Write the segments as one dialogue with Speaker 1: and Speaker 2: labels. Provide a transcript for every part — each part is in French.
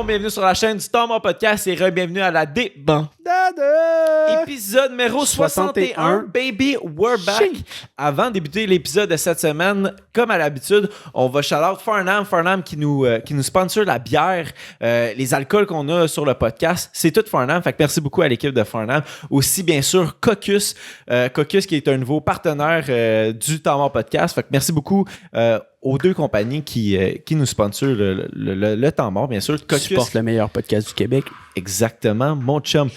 Speaker 1: monde, bienvenue sur la chaîne du Thomas Podcast et re-bienvenue à la Débandade. Épisode numéro 61, baby, we're back. Avant de débuter l'épisode de cette semaine, comme à l'habitude, on va shout-out Farnham qui nous sponsor la bière, les alcools qu'on a sur le podcast, c'est tout Farnham, fait que merci beaucoup à l'équipe de Farnham. Aussi, bien sûr, Caucus qui est un nouveau partenaire du Thomas Podcast, fait que merci beaucoup aux deux compagnies qui nous sponsorent le temps mort, bien sûr.
Speaker 2: Caucus supporte le meilleur podcast du Québec.
Speaker 1: Exactement, mon chum.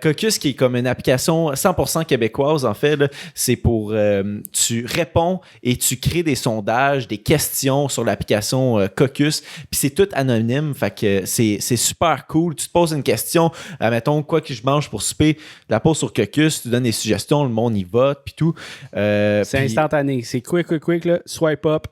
Speaker 1: Caucus, qui est comme une application 100% québécoise, en fait, là, c'est pour... tu réponds et tu crées des sondages, des questions sur l'application Caucus, puis c'est tout anonyme, fait que c'est super cool. Tu te poses une question, mettons, quoi que je mange pour souper, la pose sur Caucus, tu donnes des suggestions, le monde y vote, puis tout.
Speaker 2: C'est instantané, c'est quick, là, swipe up.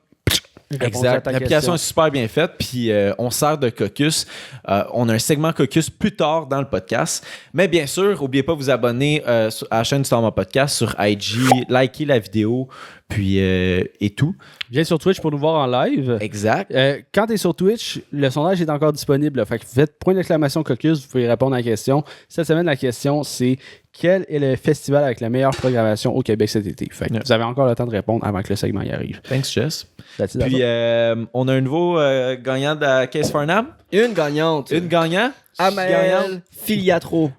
Speaker 1: Exact. L'application est super bien faite, puis on sert de Caucus. On a un segment Caucus plus tard dans le podcast. Mais bien sûr, n'oubliez pas de vous abonner à la chaîne du Thomas Podcast sur IG, likez la vidéo, puis et tout.
Speaker 2: Viens sur Twitch pour nous voir en live.
Speaker 1: Exact.
Speaker 2: Quand tu es sur Twitch, le sondage est encore disponible. Là. Fait que faites point d'exclamation Caucus, vous pouvez répondre à la question. Cette semaine, la question, c'est quel est le festival avec la meilleure programmation au Québec cet été? Fait que vous avez encore le temps de répondre avant que le segment y arrive.
Speaker 1: Thanks, Jess. Puis, on a un nouveau gagnant de la Caisse Farnham.
Speaker 3: Une gagnante.
Speaker 1: Une gagnante.
Speaker 3: Amael Filiatro.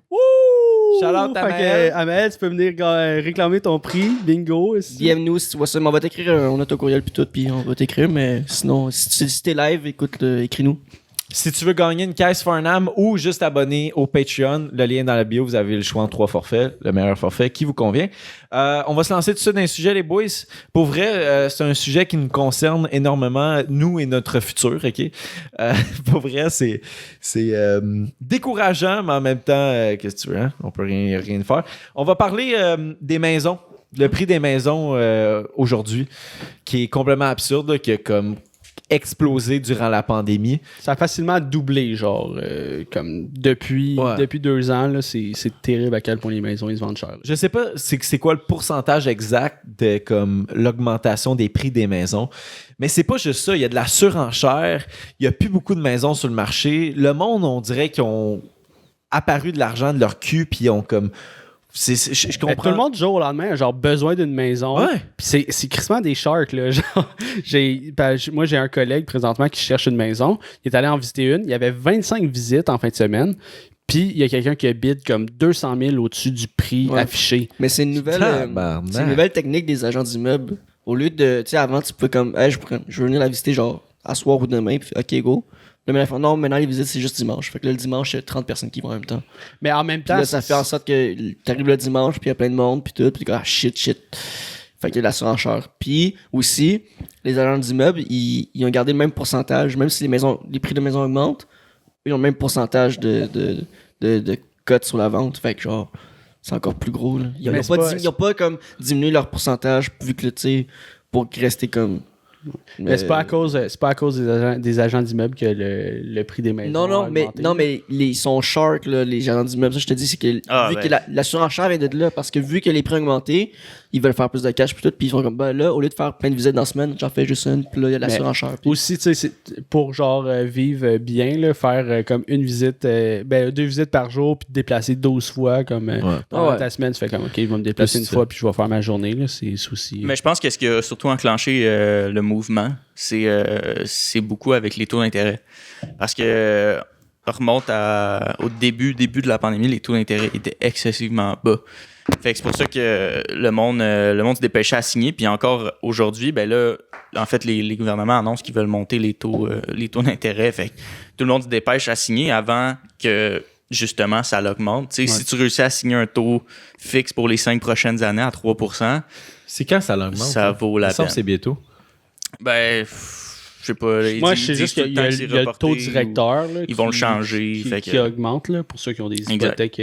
Speaker 1: Shout-out Amael.
Speaker 2: Amael, tu peux venir réclamer ton prix. Bingo.
Speaker 3: DM-nous si tu vois ça. Mais on va t'écrire un autocourriel puis tout, puis on va t'écrire. Mais sinon, si t'es live, écoute, écris-nous.
Speaker 1: Si tu veux gagner une caisse Farnham ou juste abonner au Patreon, le lien dans la bio, vous avez le choix en 3 forfaits, le meilleur forfait qui vous convient. On va se lancer tout de suite dans un sujet, les boys. Pour vrai, c'est un sujet qui nous concerne énormément, nous et notre futur, OK? Pour vrai, c'est décourageant, mais en même temps, qu'est-ce que tu veux, hein? On peut rien faire. On va parler des maisons, le prix des maisons aujourd'hui, qui est complètement absurde, là, qui a comme explosé durant la pandémie.
Speaker 2: Ça a facilement doublé, genre, comme depuis 2 ans, là, c'est terrible à quel point les maisons, ils se vendent cher. Là.
Speaker 1: Je sais pas c'est quoi le pourcentage exact de comme l'augmentation des prix des maisons, mais c'est pas juste ça, il y a de la surenchère, il y a plus beaucoup de maisons sur le marché, le monde, on dirait qu'ils ont apparu de l'argent de leur cul, puis ils ont comme... je comprends.
Speaker 2: Tout le monde, du jour au lendemain, a genre besoin d'une maison.
Speaker 1: Ouais.
Speaker 2: Puis c'est crissement des sharks, là. Genre, moi, j'ai un collègue présentement qui cherche une maison. Il est allé en visiter une. Il y avait 25 visites en fin de semaine. Puis il y a quelqu'un qui bid comme 200 000 au-dessus du prix affiché.
Speaker 3: Mais c'est une nouvelle technique des agents d'immeubles. Au lieu de, tu sais, avant, tu peux comme, hey, je veux venir la visiter genre à soir ou demain. Puis OK, go. Là, non, maintenant les visites c'est juste dimanche. Fait que là, le dimanche, il y a 30 personnes qui vont en même temps.
Speaker 2: Mais en même temps,
Speaker 3: là, ça fait en sorte que t'arrives le dimanche, puis il y a plein de monde, puis tout, puis shit. Fait que la surenchère. Puis aussi, les agents d'immeubles, ils ont gardé le même pourcentage, même si les prix de maisons augmentent, ils ont le même pourcentage de cotes sur la vente. Fait que genre, c'est encore plus gros. Là. Ils n'ont pas comme diminué leur pourcentage, vu que, tu sais, pour rester comme...
Speaker 2: Mais c'est pas à cause des agents d'immeubles que le prix des maisons
Speaker 3: mais ils sont sharks, là, les agents d'immeubles. Ça, je te dis, c'est que que la surenchère vient de là, parce que vu que les prix ont augmenté, ils veulent faire plus de cash, puis tout, puis ils sont comme, ben là, au lieu de faire plein de visites dans la semaine, j'en fais juste une, puis là, il y a de la surenchère. Puis...
Speaker 2: Aussi, tu sais, c'est pour genre vivre bien, là, faire comme 2 visites par jour, puis te déplacer 12 fois, comme pendant ta semaine, tu fais comme, OK, je vais me déplacer une fois, puis je vais faire ma journée, là, c'est souci.
Speaker 4: Mais je pense que ce qui a surtout enclenché le mouvement, c'est beaucoup avec les taux d'intérêt. Parce que remonte au début de la pandémie, les taux d'intérêt étaient excessivement bas. Fait que c'est pour ça que le monde se dépêchait à signer. Puis encore aujourd'hui, ben là, en fait, les gouvernements annoncent qu'ils veulent monter les taux d'intérêt. Fait que tout le monde se dépêche à signer avant que justement ça l'augmente. Si tu réussis à signer un taux fixe pour les 5 prochaines années à 3%,
Speaker 1: c'est quand ça l'augmente?
Speaker 4: Ça vaut la peine.
Speaker 1: C'est bientôt.
Speaker 4: Ben, je sais pas.
Speaker 2: Moi, je sais juste qu'il y a le taux directeur. Là,
Speaker 4: ils vont le changer.
Speaker 2: Qui augmente là, pour ceux qui ont des hypothèques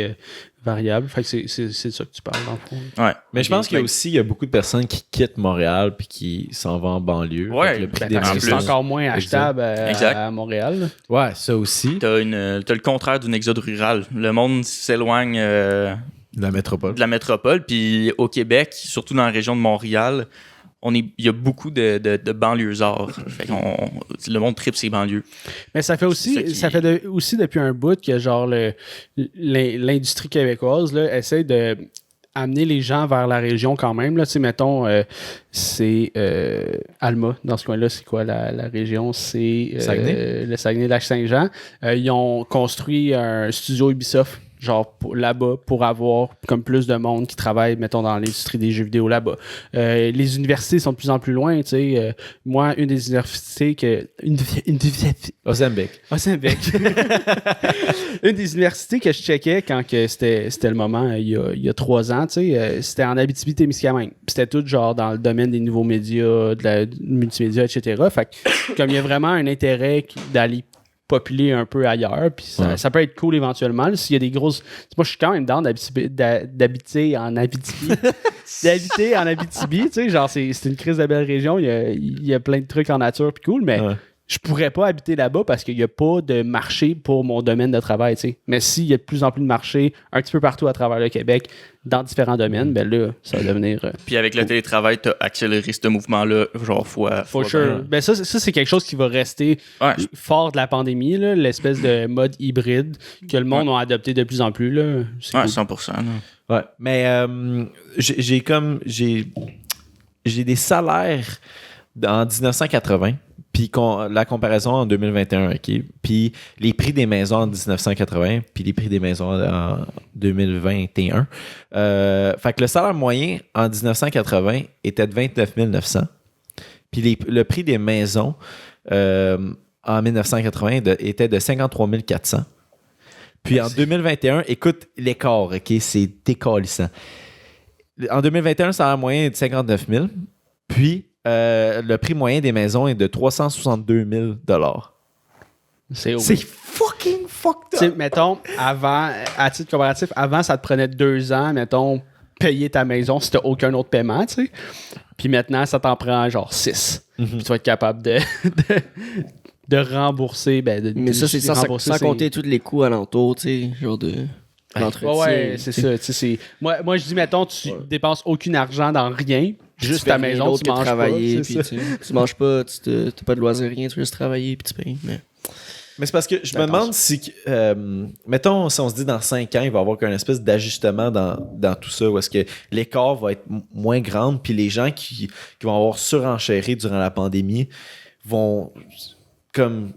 Speaker 2: variables. Fait que c'est de ça que tu parles, dans le fond.
Speaker 1: Ouais. Mais je pense qu'il y a beaucoup de personnes qui quittent Montréal puis qui s'en vont en banlieue.
Speaker 4: Ouais.
Speaker 1: Le prix
Speaker 2: parce que c'est encore moins achetable à Montréal. Là.
Speaker 1: Ouais, ça aussi.
Speaker 4: T'as le contraire d'une exode rural. Le monde s'éloigne de
Speaker 1: la métropole.
Speaker 4: Puis au Québec, surtout dans la région de Montréal, il y a beaucoup de banlieusards. Fait le monde tripe ses banlieues.
Speaker 2: Mais ça fait aussi, aussi depuis un bout que genre l'industrie québécoise là, essaie de amener les gens vers la région quand même. Là. Tu sais, mettons, c'est Alma, dans ce coin-là, c'est quoi la région? C'est
Speaker 1: Saguenay?
Speaker 2: Le Saguenay-Lac-Saint-Jean. Ils ont construit un studio Ubisoft genre là-bas pour avoir comme plus de monde qui travaille, mettons, dans l'industrie des jeux vidéo là-bas. Les universités sont de plus en plus loin, tu sais. Moi, une des universités que...
Speaker 1: Ozembec.
Speaker 2: Une des universités que je checkais quand que c'était le moment, il y a 3 ans, tu sais, c'était en Abitibi-Témiscamingue. C'était tout genre dans le domaine des nouveaux médias, de la multimédia, etc. Fait que comme il y a vraiment un intérêt d'aller populer un peu ailleurs, puis ça peut être cool éventuellement. S'il y a des grosses... Moi, je suis quand même down d'habiter en Abitibi. D'habiter en Abitibi, tu sais, genre, c'est une crise de belle région, il y a plein de trucs en nature, puis cool, mais je pourrais pas habiter là-bas parce qu'il y a pas de marché pour mon domaine de travail, tu sais. Mais s'il y a de plus en plus de marchés un petit peu partout à travers le Québec, dans différents domaines, ben là, ça va devenir...
Speaker 4: Puis avec le télétravail, t'as accéléré ce mouvement-là, genre fois...
Speaker 2: For sure. Ben ça, c'est quelque chose qui va rester fort de la pandémie, là, l'espèce de mode hybride que le monde a adopté de plus en plus. Là.
Speaker 4: C'est cool. 100%. Là.
Speaker 1: Ouais, mais j'ai des salaires en 1980, puis la comparaison en 2021, OK? Puis les prix des maisons en 1980, puis les prix des maisons en 2021. Fait que le salaire moyen en 1980 était de 29 900. Puis le prix des maisons en 1980 était de 53 400. Puis en 2021, écoute l'écart, OK? C'est décalissant. En 2021, le salaire moyen est de 59 000. Puis le prix moyen des maisons est de 362 000 $.
Speaker 2: C'est
Speaker 1: fucking fucked up!
Speaker 2: T'sais, mettons, avant, à titre comparatif, avant, ça te prenait 2 ans, mettons, payer ta maison si t'as aucun autre paiement, tu sais. Puis maintenant, ça t'en prend genre 6. Puis tu vas être capable de rembourser.
Speaker 3: Mais ça, c'est sans compter tous les coûts alentours, tu sais, genre de... l'entretien.
Speaker 2: Ouais, c'est ça. Moi, je dis, mettons, tu dépenses aucun argent dans rien, juste ta maison, tu manges
Speaker 3: travailler,
Speaker 2: pas.
Speaker 3: Puis tu manges pas, t'as pas de loisirs, rien, tu veux juste travailler, puis tu payes.
Speaker 1: Mais c'est parce que je me demande si... mettons, si on se dit dans 5 ans, il va y avoir qu'un espèce d'ajustement dans tout ça, où est-ce que l'écart va être moins grand, puis les gens qui vont avoir surenchéré durant la pandémie vont... comme...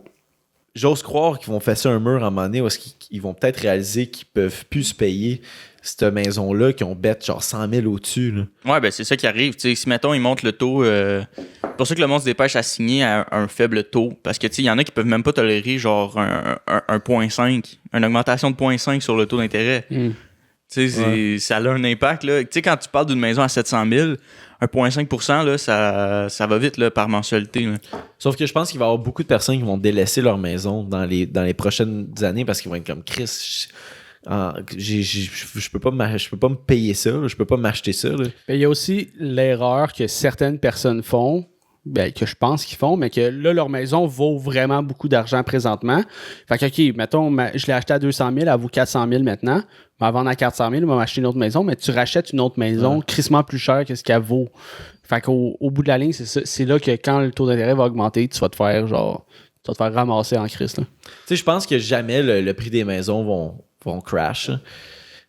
Speaker 1: J'ose croire qu'ils vont fesser un mur à un moment donné où est-ce qu'ils vont peut-être réaliser qu'ils peuvent plus se payer cette maison-là, qui ont bête genre 100 000 au-dessus. Là.
Speaker 4: Ouais, ben c'est ça qui arrive. T'sais, si, mettons, ils montent le taux... pour ça que le monde se dépêche à signer à un faible taux. Parce que, tu sais, il y en a qui peuvent même pas tolérer genre un 0.5, une augmentation de 0.5 sur le taux d'intérêt. Tu sais, ça a un impact, là. Tu sais, quand tu parles d'une maison à 700 000... 1,5%, là, ça va vite là, par mensualité. Là.
Speaker 1: Sauf que je pense qu'il va y avoir beaucoup de personnes qui vont délaisser leur maison dans les prochaines années parce qu'ils vont être comme Chris. Je peux pas me payer ça, là, je peux pas m'acheter ça.
Speaker 2: Il y a aussi l'erreur que certaines personnes font, que je pense qu'ils font, mais que là, leur maison vaut vraiment beaucoup d'argent présentement. Fait que, OK, mettons, je l'ai acheté à 200 000, elle vaut 400 000 maintenant. Je vais vendre à 400 000, je vais m'acheter une autre maison, mais tu rachètes une autre maison crissement plus cher que ce qu'elle vaut. Fait qu'au bout de la ligne, c'est ça. C'est là que quand le taux d'intérêt va augmenter, tu vas te faire ramasser en crise. Tu
Speaker 1: sais, je pense que jamais le prix des maisons vont crash,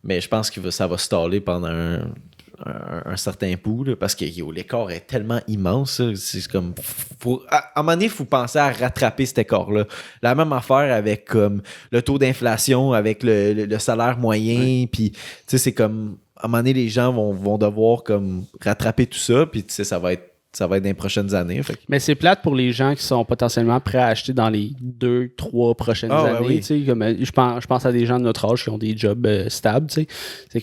Speaker 1: mais je pense que ça va staller pendant un certain bout, là, parce que l'écart est tellement immense. Là, c'est comme à un moment donné, il faut penser à rattraper cet écart-là. La même affaire avec comme le taux d'inflation, avec le salaire moyen, puis c'est comme à un moment donné, les gens vont devoir comme rattraper tout ça, puis ça va être dans les prochaines années. Fait.
Speaker 2: Mais c'est plate pour les gens qui sont potentiellement prêts à acheter dans les 2-3 prochaines années. Oui. Comme, je pense à des gens de notre âge qui ont des jobs stables. C'est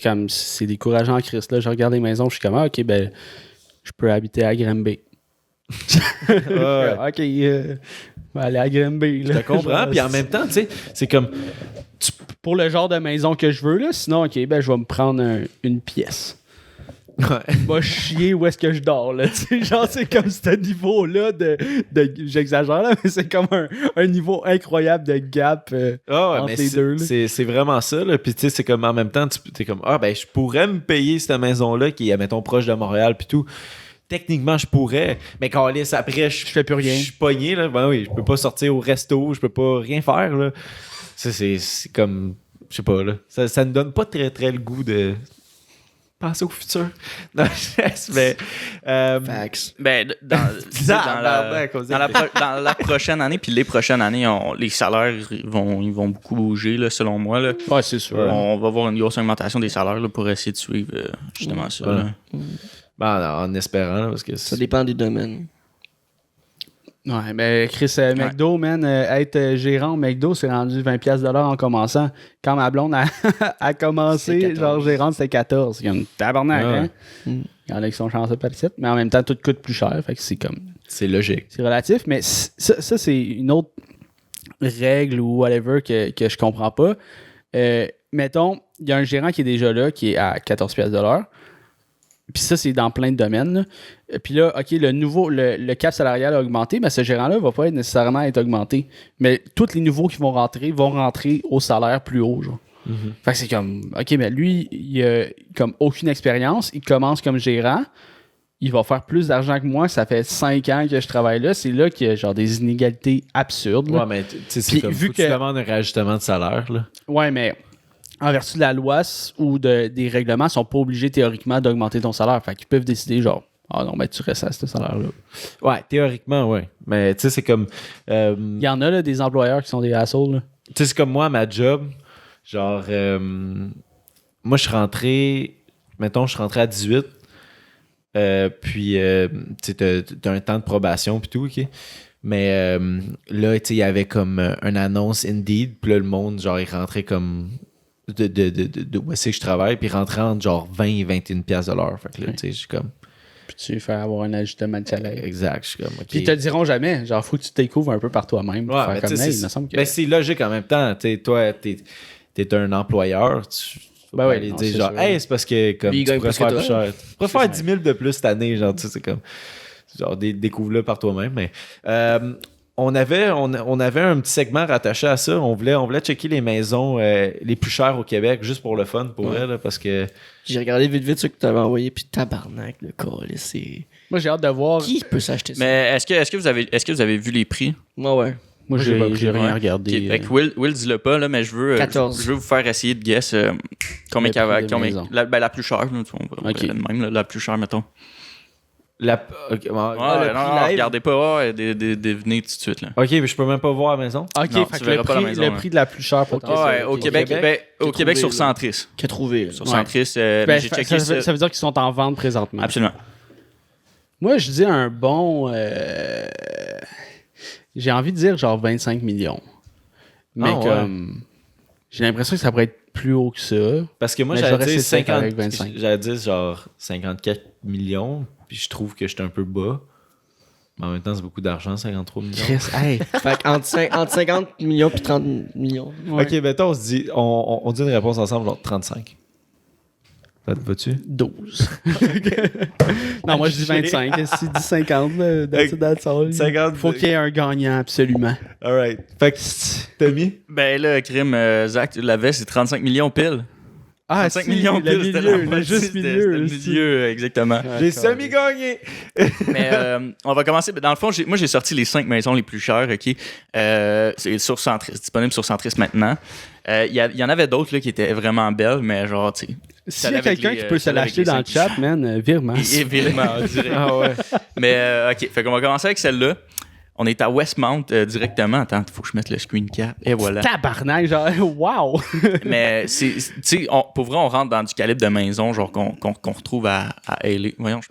Speaker 2: comme, c'est décourageant en Christ. Là. Je regarde les maisons, je suis comme, OK, je peux habiter à Granby. OK, je vais aller à Granby.
Speaker 1: Je te comprends. Puis en même temps, c'est comme...
Speaker 2: Pour le genre de maison que je veux, là, sinon, OK, je vais me prendre une pièce. Va chier où est-ce que je dors là, genre c'est comme ce niveau-là de j'exagère là, mais c'est comme un niveau incroyable de gap entre les deux là.
Speaker 1: C'est vraiment ça là, puis tu sais c'est comme en même temps t'es comme je pourrais me payer cette maison-là qui est mettons proche de Montréal puis tout, techniquement, je pourrais. Mais câlisse, après, je
Speaker 2: fais plus rien.
Speaker 1: Je suis pogné, là. Ben oui, je peux pas sortir au resto, je peux pas rien faire, là. Ça, c'est comme... Je sais pas, là. Ça ne donne pas très, très le goût de... penser au futur. Non, mais...
Speaker 3: Facts.
Speaker 4: Ben, dans la prochaine année, puis les prochaines années, les salaires ils vont beaucoup bouger, là, selon moi. Là.
Speaker 2: Ouais, c'est sûr.
Speaker 4: On va avoir une grosse augmentation des salaires là, pour essayer de suivre justement ça. Là.
Speaker 1: Ben, en espérant, là, parce que...
Speaker 3: Ça dépend des domaines.
Speaker 2: Ouais, mais Chris, McDo, man, être gérant au McDo, c'est rendu 20$ en commençant. Quand ma blonde a commencé, genre gérante, c'était 14. C'est comme tabarnak, hein? Il y en a qui sont chanceux par ici, mais en même temps, tout coûte plus cher. Fait que c'est comme.
Speaker 1: C'est logique.
Speaker 2: C'est relatif, mais ça c'est une autre règle ou whatever que je comprends pas. Mettons, il y a un gérant qui est déjà là, qui est à 14$. Puis ça, c'est dans plein de domaines. Là. Puis là, OK, le cap salarial a augmenté, mais ce gérant-là va pas nécessairement être augmenté. Mais tous les nouveaux qui vont rentrer au salaire plus haut. Genre. Fait que c'est comme, OK, mais lui, il a comme aucune expérience. Il commence comme gérant. Il va faire plus d'argent que moi. Ça fait 5 ans que je travaille là. C'est là qu'il y a genre des inégalités absurdes. Là.
Speaker 1: Ouais, mais tu sais, c'est comme, vu que tu demandes un réajustement de salaire, là.
Speaker 2: Ouais, mais... en vertu de la loi ou des règlements, ils sont pas obligés théoriquement d'augmenter ton salaire. Fait qu'ils peuvent décider genre, ah non, mais tu restes à ce salaire-là.
Speaker 1: Ouais, théoriquement, ouais. Mais tu sais, c'est comme...
Speaker 2: Il y en a là, des employeurs qui sont des assholes.
Speaker 1: Tu sais, c'est comme moi, ma job. Genre, moi, je suis rentré... Mettons, je suis rentré à 18. Puis, tu sais, t'as un temps de probation puis tout, OK? Mais là, tu sais, il y avait comme une annonce Indeed. Puis là, le monde, genre, il rentrait comme... de où c'est que je travaille, puis rentrer entre genre 20 et 21$ de l'heure. Fait que là, tu sais, je suis comme...
Speaker 2: Puis tu fais avoir un ajustement de salaire.
Speaker 1: Exact, je suis comme... Okay.
Speaker 2: Puis ils te le diront jamais. Genre, faut que tu te découvres un peu par toi-même. Pour faire comme il me semble que...
Speaker 1: Ben, c'est logique en même temps. Tu sais, toi, t'es un employeur, tu vas aller dire genre, hey, c'est parce que comme tu pourrais faire plus cher. Tu pourrais faire 10 000 de plus cette année, genre, tu sais, c'est comme... Genre, découvre-le par toi-même, mais... On avait un petit segment rattaché à ça. On voulait checker les maisons les plus chères au Québec, juste pour le fun, pour elle, là, parce que...
Speaker 3: J'ai regardé vite ce que tu avais envoyé, puis tabarnak, le cas, c'est...
Speaker 2: Moi, j'ai hâte de voir...
Speaker 3: Qui peut s'acheter ça?
Speaker 4: Mais est-ce que vous avez vu les prix?
Speaker 3: Ouais.
Speaker 2: Moi, j'ai rien regardé.
Speaker 4: Okay, fait que Will dis-le pas, là, mais je veux vous faire essayer de guess combien qu'il y avait... La plus chère, là, on va même, la plus chère, mettons. Regardez pas, devinez tout de suite. Là.
Speaker 1: OK, mais je peux même pas voir la maison.
Speaker 2: OK, non, fait que le prix de la plus chère pour
Speaker 4: toi. Au Québec sur Centris.
Speaker 3: Qu'a trouvé.
Speaker 4: Sur Centris,
Speaker 2: j'ai checké ça veut dire qu'ils sont en vente présentement.
Speaker 4: Absolument.
Speaker 2: Moi, je dis un bon... j'ai envie de dire genre 25 millions. Mais comme... J'ai l'impression que ça pourrait être plus haut que ça.
Speaker 1: Parce que moi, j'allais dire 50... J'allais dire genre 54 millions. Puis je trouve que j'étais un peu bas. Mais en même temps, c'est beaucoup d'argent, 53 millions.
Speaker 2: Chris, hey!
Speaker 3: Fait entre 50 millions puis 30 millions.
Speaker 1: Ouais. OK, mettons, on se dit... On dit une réponse ensemble, genre 35. Ça te va-tu?
Speaker 2: 12. Non, moi, je dis 25. Si tu dis 50, that's all.
Speaker 1: 50.
Speaker 2: Faut qu'il y ait un gagnant, absolument.
Speaker 1: All right. Fait que, Tommy?
Speaker 4: Ben là, crime, Zach, tu l'avais, c'est 35 millions pile.
Speaker 2: Ah,
Speaker 4: 35 millions pile,
Speaker 2: c'était le juste milieu.
Speaker 4: Le milieu, exactement.
Speaker 1: J'ai semi-gagné!
Speaker 4: Mais on va commencer. Dans le fond, moi, j'ai sorti les 5 maisons les plus chères, OK? C'est sur Centris, disponible sur Centris maintenant. Il y en avait d'autres là, qui étaient vraiment belles, mais genre, tu sais...
Speaker 2: S'il y a quelqu'un qui peut se l'acheter dans le chat, man, virement.
Speaker 4: Virement, on dirait. Ah ouais. Mais, OK, fait qu'on va commencer avec celle-là. On est à Westmount directement. Attends, il faut que je mette le screen cap. Et voilà.
Speaker 2: Tabarnak, genre, wow!
Speaker 4: Mais, tu sais, pour vrai, on rentre dans du calibre de maison, genre, qu'on retrouve à LA. Voyons,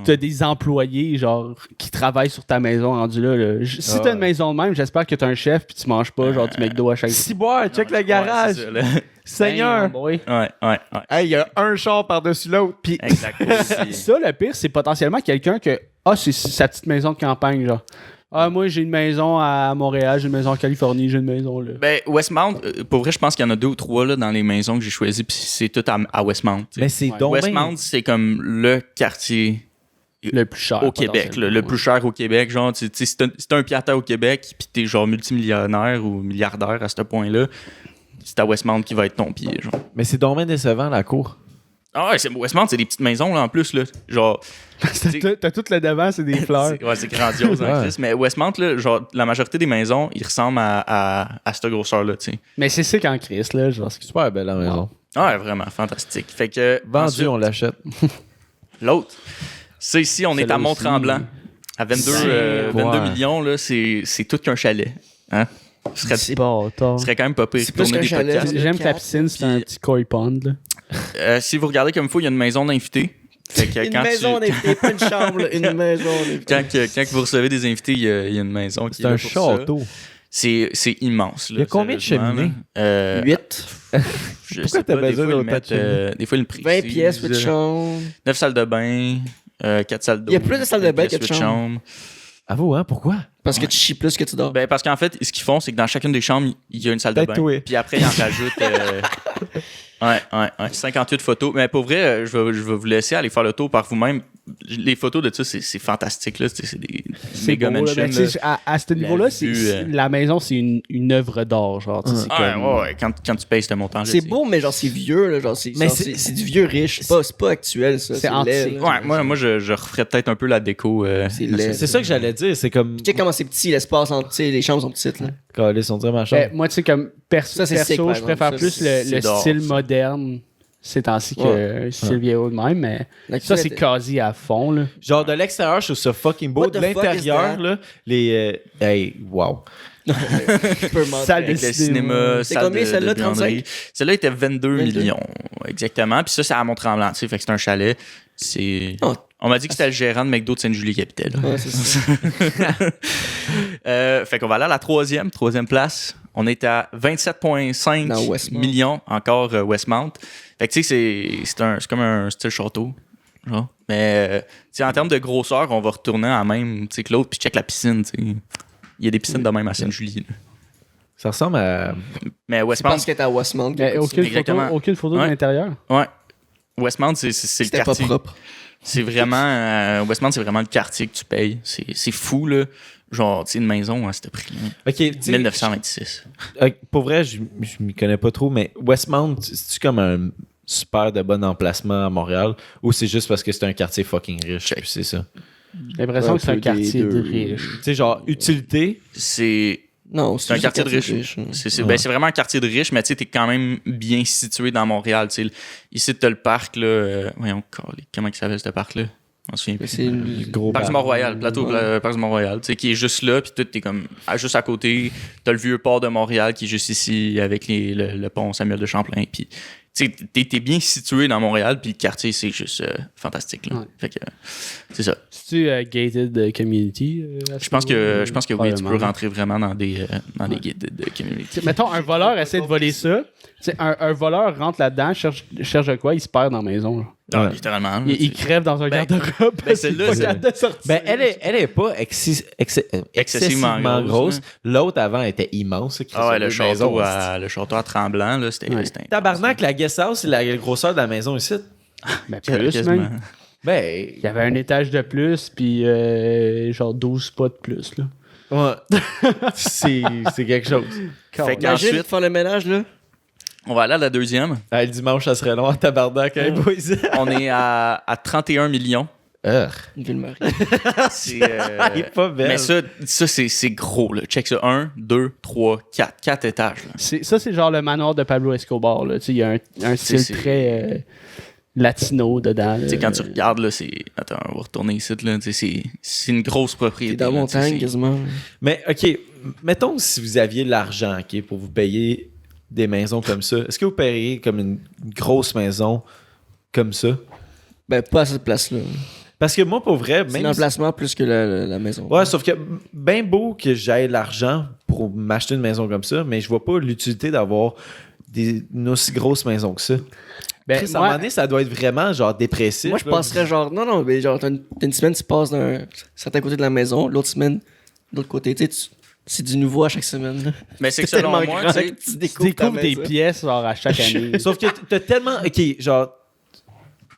Speaker 2: t'as des employés, genre, qui travaillent sur ta maison rendue là. Si t'as une maison de même, j'espère que t'as un chef puis tu manges pas, genre, du McDo à chaque fois.
Speaker 1: Ciboire, check le garage!
Speaker 4: Ouais,
Speaker 1: Seigneur!
Speaker 4: Ouais.
Speaker 1: Hey, il y a un char par-dessus l'autre. Puis
Speaker 4: exactement.
Speaker 2: Ça, le pire, c'est potentiellement quelqu'un que, c'est sa petite maison de campagne, genre. Ah, moi, j'ai une maison à Montréal, j'ai une maison en Californie, j'ai une maison là.
Speaker 4: Ben, Westmount, pour vrai, je pense qu'il y en a 2 ou 3 là, dans les maisons que j'ai choisies, puis c'est tout à Westmount.
Speaker 1: Mais c'est donc
Speaker 4: Westmount, c'est comme le quartier
Speaker 2: le plus cher
Speaker 4: au Québec, le plus cher au Québec. Genre, si t'as un pied-à-terre au Québec, puis t'es genre multimillionnaire ou milliardaire à ce point-là, c'est à Westmount qui va être ton pied. Genre.
Speaker 1: Mais c'est donc bien décevant, la cour.
Speaker 4: Ah ouais, Westmount, c'est des petites maisons, là, en plus, là. Genre...
Speaker 2: T'as tout le devant, c'est des fleurs.
Speaker 4: c'est grandiose, hein, Chris. Mais Westmount, là, genre, la majorité des maisons, ils ressemblent à cette grosseur-là, tu sais.
Speaker 2: Mais c'est sick en Chris, là. Genre,
Speaker 1: C'est super belle la maison.
Speaker 4: Ah ouais, vraiment, fantastique. Fait que...
Speaker 1: Vendu,
Speaker 4: ensuite,
Speaker 1: on l'achète.
Speaker 4: l'autre, ça ici, on est
Speaker 2: Celle-là
Speaker 4: à Mont-Tremblant. À 22
Speaker 1: Ouais.
Speaker 4: millions, là, c'est tout qu'un chalet. Hein? Ce
Speaker 3: C'est
Speaker 4: serait quand même pas pire.
Speaker 3: C'est plus
Speaker 4: Tourner
Speaker 3: qu'un
Speaker 4: des
Speaker 3: chalet.
Speaker 4: podcasts.
Speaker 2: J'aime que la piscine, c'est un petit koi pond, là.
Speaker 4: Si vous regardez comme il faut, il y a une maison d'invités. Fait que
Speaker 3: Une
Speaker 4: quand
Speaker 3: maison
Speaker 4: tu-
Speaker 3: d'invités, pas une chambre, là, une maison d'invités.
Speaker 4: quand vous recevez des invités, il y a une maison qui
Speaker 1: C'est
Speaker 4: est là
Speaker 1: un
Speaker 4: pour ça.
Speaker 1: château.
Speaker 4: C'est immense. Là,
Speaker 1: Il y a combien de
Speaker 4: sérieusement,
Speaker 1: cheminées?
Speaker 4: là.
Speaker 3: 8,
Speaker 4: Je
Speaker 1: Pourquoi
Speaker 4: sais
Speaker 1: t'as
Speaker 4: pas, des
Speaker 1: besoin
Speaker 4: fois, ils
Speaker 1: d'autant de
Speaker 4: mettent,
Speaker 1: cheminées?
Speaker 4: des fois, ils le précisent.
Speaker 3: 20 pièces, 8 chambres.
Speaker 4: 9 salles de bain, 4 salles d'eau.
Speaker 3: Il y a plus de salles de bain
Speaker 4: 5 pièces,
Speaker 3: que de
Speaker 4: 8
Speaker 3: chambres.
Speaker 1: Avoue, hein, pourquoi?
Speaker 3: Parce que tu chies plus que tu dors.
Speaker 4: Ben, parce qu'en fait, ce qu'ils font, c'est que dans chacune des chambres, il y a une salle de
Speaker 1: Peut-être
Speaker 4: bain.
Speaker 1: toi.
Speaker 4: Puis après, ils en rajoutent 58 photos. Mais pour vrai, je vais vous laisser aller faire le tour par vous-même. Les photos de ça, c'est fantastique. Là. C'est des
Speaker 2: C'est
Speaker 4: méga
Speaker 2: beau, là.
Speaker 4: mansions.
Speaker 2: Ben, tu sais, à ce niveau-là,
Speaker 4: vue,
Speaker 2: la maison, c'est une œuvre d'art, genre. Tu sais, c'est comme-
Speaker 4: Ouais. Quand tu payes ce montant-là.
Speaker 3: C'est beau, mais genre, c'est vieux, là. Genre,
Speaker 1: Mais
Speaker 3: c'est du vieux riche. C'est pas actuel, ça.
Speaker 2: C'est
Speaker 3: laid,
Speaker 2: antique.
Speaker 3: là.
Speaker 4: Ouais, moi je referais peut-être un peu la déco.
Speaker 3: C'est
Speaker 4: de
Speaker 3: laid.
Speaker 4: ça.
Speaker 1: C'est ça que j'allais dire. C'est comme.
Speaker 3: Tu sais comment c'est petit, l'espace entre. Tu sais, les chambres sont petites, là.
Speaker 1: Ils sont vraiment chambres.
Speaker 2: Ben, moi, tu sais, comme
Speaker 3: Ça, c'est sick, par
Speaker 2: je
Speaker 3: exemple.
Speaker 2: préfère
Speaker 3: Ça,
Speaker 2: plus
Speaker 3: c'est
Speaker 2: le
Speaker 4: d'or,
Speaker 2: style
Speaker 4: ça.
Speaker 2: moderne ces temps-ci que style vieillot de même, mais ça, c'est quasi à fond, là.
Speaker 1: Genre de l'extérieur, je trouve ça fucking beau.
Speaker 3: What
Speaker 1: De
Speaker 3: the fuck
Speaker 1: l'intérieur,
Speaker 3: is that?
Speaker 1: là, les. Hey, wow.
Speaker 2: Salle de
Speaker 4: Avec le
Speaker 2: cinéma.
Speaker 4: cinéma,
Speaker 3: C'est
Speaker 4: salle
Speaker 3: combien,
Speaker 4: de
Speaker 3: celle-là,
Speaker 4: buanderie. Celle-là était 22
Speaker 3: 22.
Speaker 4: millions, exactement. Puis ça, c'est à Mont-Tremblant, tu sais, fait que c'est un chalet. C'est...
Speaker 3: Oh.
Speaker 4: On m'a dit que c'était le gérant de McDo de Sainte-Julie qui habitait là.
Speaker 3: Ouais, c'est ça.
Speaker 4: Fait qu'on va aller à la troisième place. On est à
Speaker 3: Dans
Speaker 4: 27,5
Speaker 3: Westmount.
Speaker 4: millions, encore Westmount. Fait que tu sais, c'est comme un style château. Genre. Mais tu sais, en termes de grosseur, on va retourner à même tu sais, que l'autre, puis check la piscine. Tu sais. Il y a des piscines de même à Sainte-Julie. là.
Speaker 1: Ça ressemble à.
Speaker 4: Mais
Speaker 3: C'est
Speaker 4: Westmount,
Speaker 3: parce que t'es à Westmount.
Speaker 2: Mais
Speaker 4: Exactement.
Speaker 2: aucune photo
Speaker 4: Ouais.
Speaker 2: de l'intérieur.
Speaker 4: ouais. Westmount, c'est le
Speaker 3: C'était pas
Speaker 4: quartier.
Speaker 3: propre.
Speaker 4: C'est vraiment. Westmount, c'est vraiment le quartier que tu payes. C'est fou, là. Genre, tu sais, une maison à ce prix.
Speaker 1: Ok, tu sais.
Speaker 4: 1926.
Speaker 1: Pour vrai, je m'y connais pas trop, mais Westmount, c'est-tu comme un super de bon emplacement à Montréal ou c'est juste parce que c'est un quartier fucking riche? Puis c'est ça.
Speaker 2: J'ai l'impression
Speaker 3: Un
Speaker 2: que c'est un
Speaker 3: peu
Speaker 2: quartier
Speaker 3: des
Speaker 2: de
Speaker 3: deux.
Speaker 2: riche.
Speaker 1: Tu sais, genre, utilité.
Speaker 4: C'est
Speaker 3: Non,
Speaker 4: un quartier de riche.
Speaker 3: hein.
Speaker 4: C'est vraiment un quartier de riche, mais tu sais, t'es quand même bien situé dans Montréal. Tu sais, ici, t'as le parc, là. Voyons, comment il s'appelle ce parc-là? On se souvient plus.
Speaker 3: C'est le
Speaker 1: Gros
Speaker 4: Parc du Mont-Royal, plateau
Speaker 3: Ouais.
Speaker 4: Parc du Mont-Royal, tu sais, qui est juste là, puis tout, t'es comme juste à côté. T'as le vieux port de Montréal qui est juste ici avec le pont Samuel de Champlain. Puis, tu sais, t'es bien situé dans Montréal, puis le quartier, c'est juste fantastique. Là.
Speaker 2: Ouais.
Speaker 4: Fait que, c'est ça.
Speaker 2: C'est-tu gated community?
Speaker 4: Je pense que oui, tu peux
Speaker 2: Probablement.
Speaker 4: rentrer vraiment dans des guides de community.
Speaker 2: T'sais, mettons, un voleur essaie de voler ça. T'sais, un voleur rentre là-dedans, cherche de quoi, il se perd dans la maison. Là.
Speaker 4: Ah,
Speaker 1: Ouais.
Speaker 4: littéralement. là,
Speaker 2: Il
Speaker 4: tu sais.
Speaker 2: crève dans un
Speaker 4: Ben,
Speaker 2: garde-robe. parce
Speaker 4: celle-là,
Speaker 2: qu'il est pas capable de sortir.
Speaker 1: Ben, elle est pas excessivement grosse. L'autre avant était immense. ça, qui
Speaker 4: Ah ouais,
Speaker 1: ressemblait à une maison,
Speaker 4: le château à Tremblant, là, c'était
Speaker 2: Ouais.
Speaker 4: c'était
Speaker 1: Tabarnak, la guest house, c'est la grosseur de la maison ici.
Speaker 2: Ben, plus,
Speaker 4: quasiment.
Speaker 2: man.
Speaker 1: Ben,
Speaker 2: Il y avait un étage de plus, puis genre 12 pas de plus. Là.
Speaker 1: ouais. c'est quelque chose.
Speaker 4: Fait
Speaker 3: Imagine
Speaker 4: qu'ensuite,
Speaker 3: faire le ménage, là.
Speaker 4: on va aller à la deuxième.
Speaker 1: Le dimanche, ça serait long en tabarnak, hein, boys?
Speaker 4: On est à 31 millions.
Speaker 3: Une Ville-Marie.
Speaker 4: C'est,
Speaker 1: Elle est pas belle.
Speaker 4: mais ça c'est gros. Là. Check ça. 1, 2, 3, 4. 4 étages. Là.
Speaker 2: Ça, c'est genre le manoir de Pablo Escobar. Là. Il y a un style
Speaker 4: c'est-
Speaker 2: très latino dedans.
Speaker 4: Tu sais, quand tu regardes, là, c'est. Attends, on va retourner ici. Là. Tu sais, c'est une grosse propriété.
Speaker 3: T'es dans la
Speaker 4: là, tu sais,
Speaker 3: montagne,
Speaker 4: c'est-
Speaker 3: quasiment.
Speaker 1: Mais, OK, mettons si vous aviez l'argent, OK, pour vous payer des maisons comme ça, est-ce que vous payeriez comme une grosse maison comme ça?
Speaker 3: Ben, pas à cette place-là.
Speaker 1: Parce que moi, pour vrai,
Speaker 3: C'est
Speaker 1: même...
Speaker 3: l'emplacement plus que la maison.
Speaker 1: Ouais, sauf que bien beau que j'aille l'argent pour m'acheter une maison comme ça, mais je vois pas l'utilité d'avoir une aussi grosse maison que ça.
Speaker 2: Ben,
Speaker 1: Chris, à un
Speaker 2: moi-
Speaker 1: moment donné, ça doit être vraiment genre dépressif.
Speaker 3: Moi, je
Speaker 1: là.
Speaker 3: passerais genre. Non, mais genre, t'as une semaine, tu passes d'un certain côté de la maison, l'autre semaine, de l'autre côté. Tu sais, c'est du nouveau à chaque semaine. là.
Speaker 4: Mais c'est que
Speaker 3: C'est
Speaker 4: selon
Speaker 3: tellement
Speaker 4: moi,
Speaker 3: grand
Speaker 4: tu sais,
Speaker 3: que tu
Speaker 2: Tu
Speaker 3: découvres ta
Speaker 2: découvres des
Speaker 3: maison.
Speaker 2: pièces genre, à chaque année.
Speaker 1: Sauf que t'as tellement... OK, genre...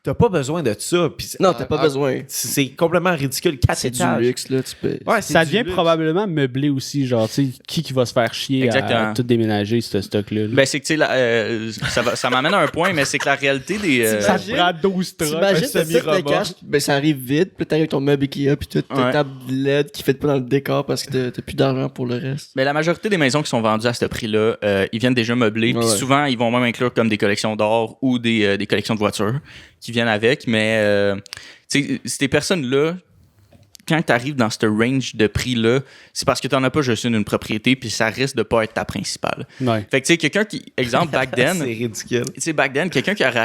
Speaker 1: t'as pas besoin de ça. Puis
Speaker 3: Non, t'as pas besoin.
Speaker 1: C'est complètement ridicule. 4
Speaker 3: C'est du
Speaker 1: étages.
Speaker 3: luxe, là. Tu peux...
Speaker 1: Ouais, c'est
Speaker 2: Ça
Speaker 1: du
Speaker 2: devient
Speaker 1: luxe.
Speaker 2: probablement meublé aussi, genre, tu sais, qui va se faire chier
Speaker 4: Exactement.
Speaker 2: à tout déménager, ce stock-là. là.
Speaker 4: Ben, c'est que, tu sais, ça m'amène à un point, mais c'est que la réalité des.
Speaker 2: Ça te prend 12 trucks.
Speaker 3: T'imagines,
Speaker 2: un
Speaker 3: t'as tout le
Speaker 2: semi-remorque.
Speaker 3: cash, ben ça arrive vite, puis t'arrives avec ton meuble Ikea, puis toute ta
Speaker 4: Ouais.
Speaker 3: table LED qui fait pas dans le décor parce que t'as plus d'argent pour le reste.
Speaker 4: Mais la majorité des maisons qui sont vendues à ce prix-là, ils viennent déjà meublés. Puis
Speaker 3: Ouais.
Speaker 4: souvent, ils vont même inclure comme des collections d'or ou des collections de voitures qui viennent avec. Mais tu sais, ces personnes-là, quand tu arrives dans ce range de prix-là, c'est parce que tu n'en as pas juste une propriété, puis ça risque de pas être ta principale.
Speaker 2: Ouais.
Speaker 4: Fait que tu sais, quelqu'un qui, exemple, back
Speaker 1: C'est
Speaker 4: then,
Speaker 1: ridicule.
Speaker 4: tu sais, back then, quelqu'un qui avait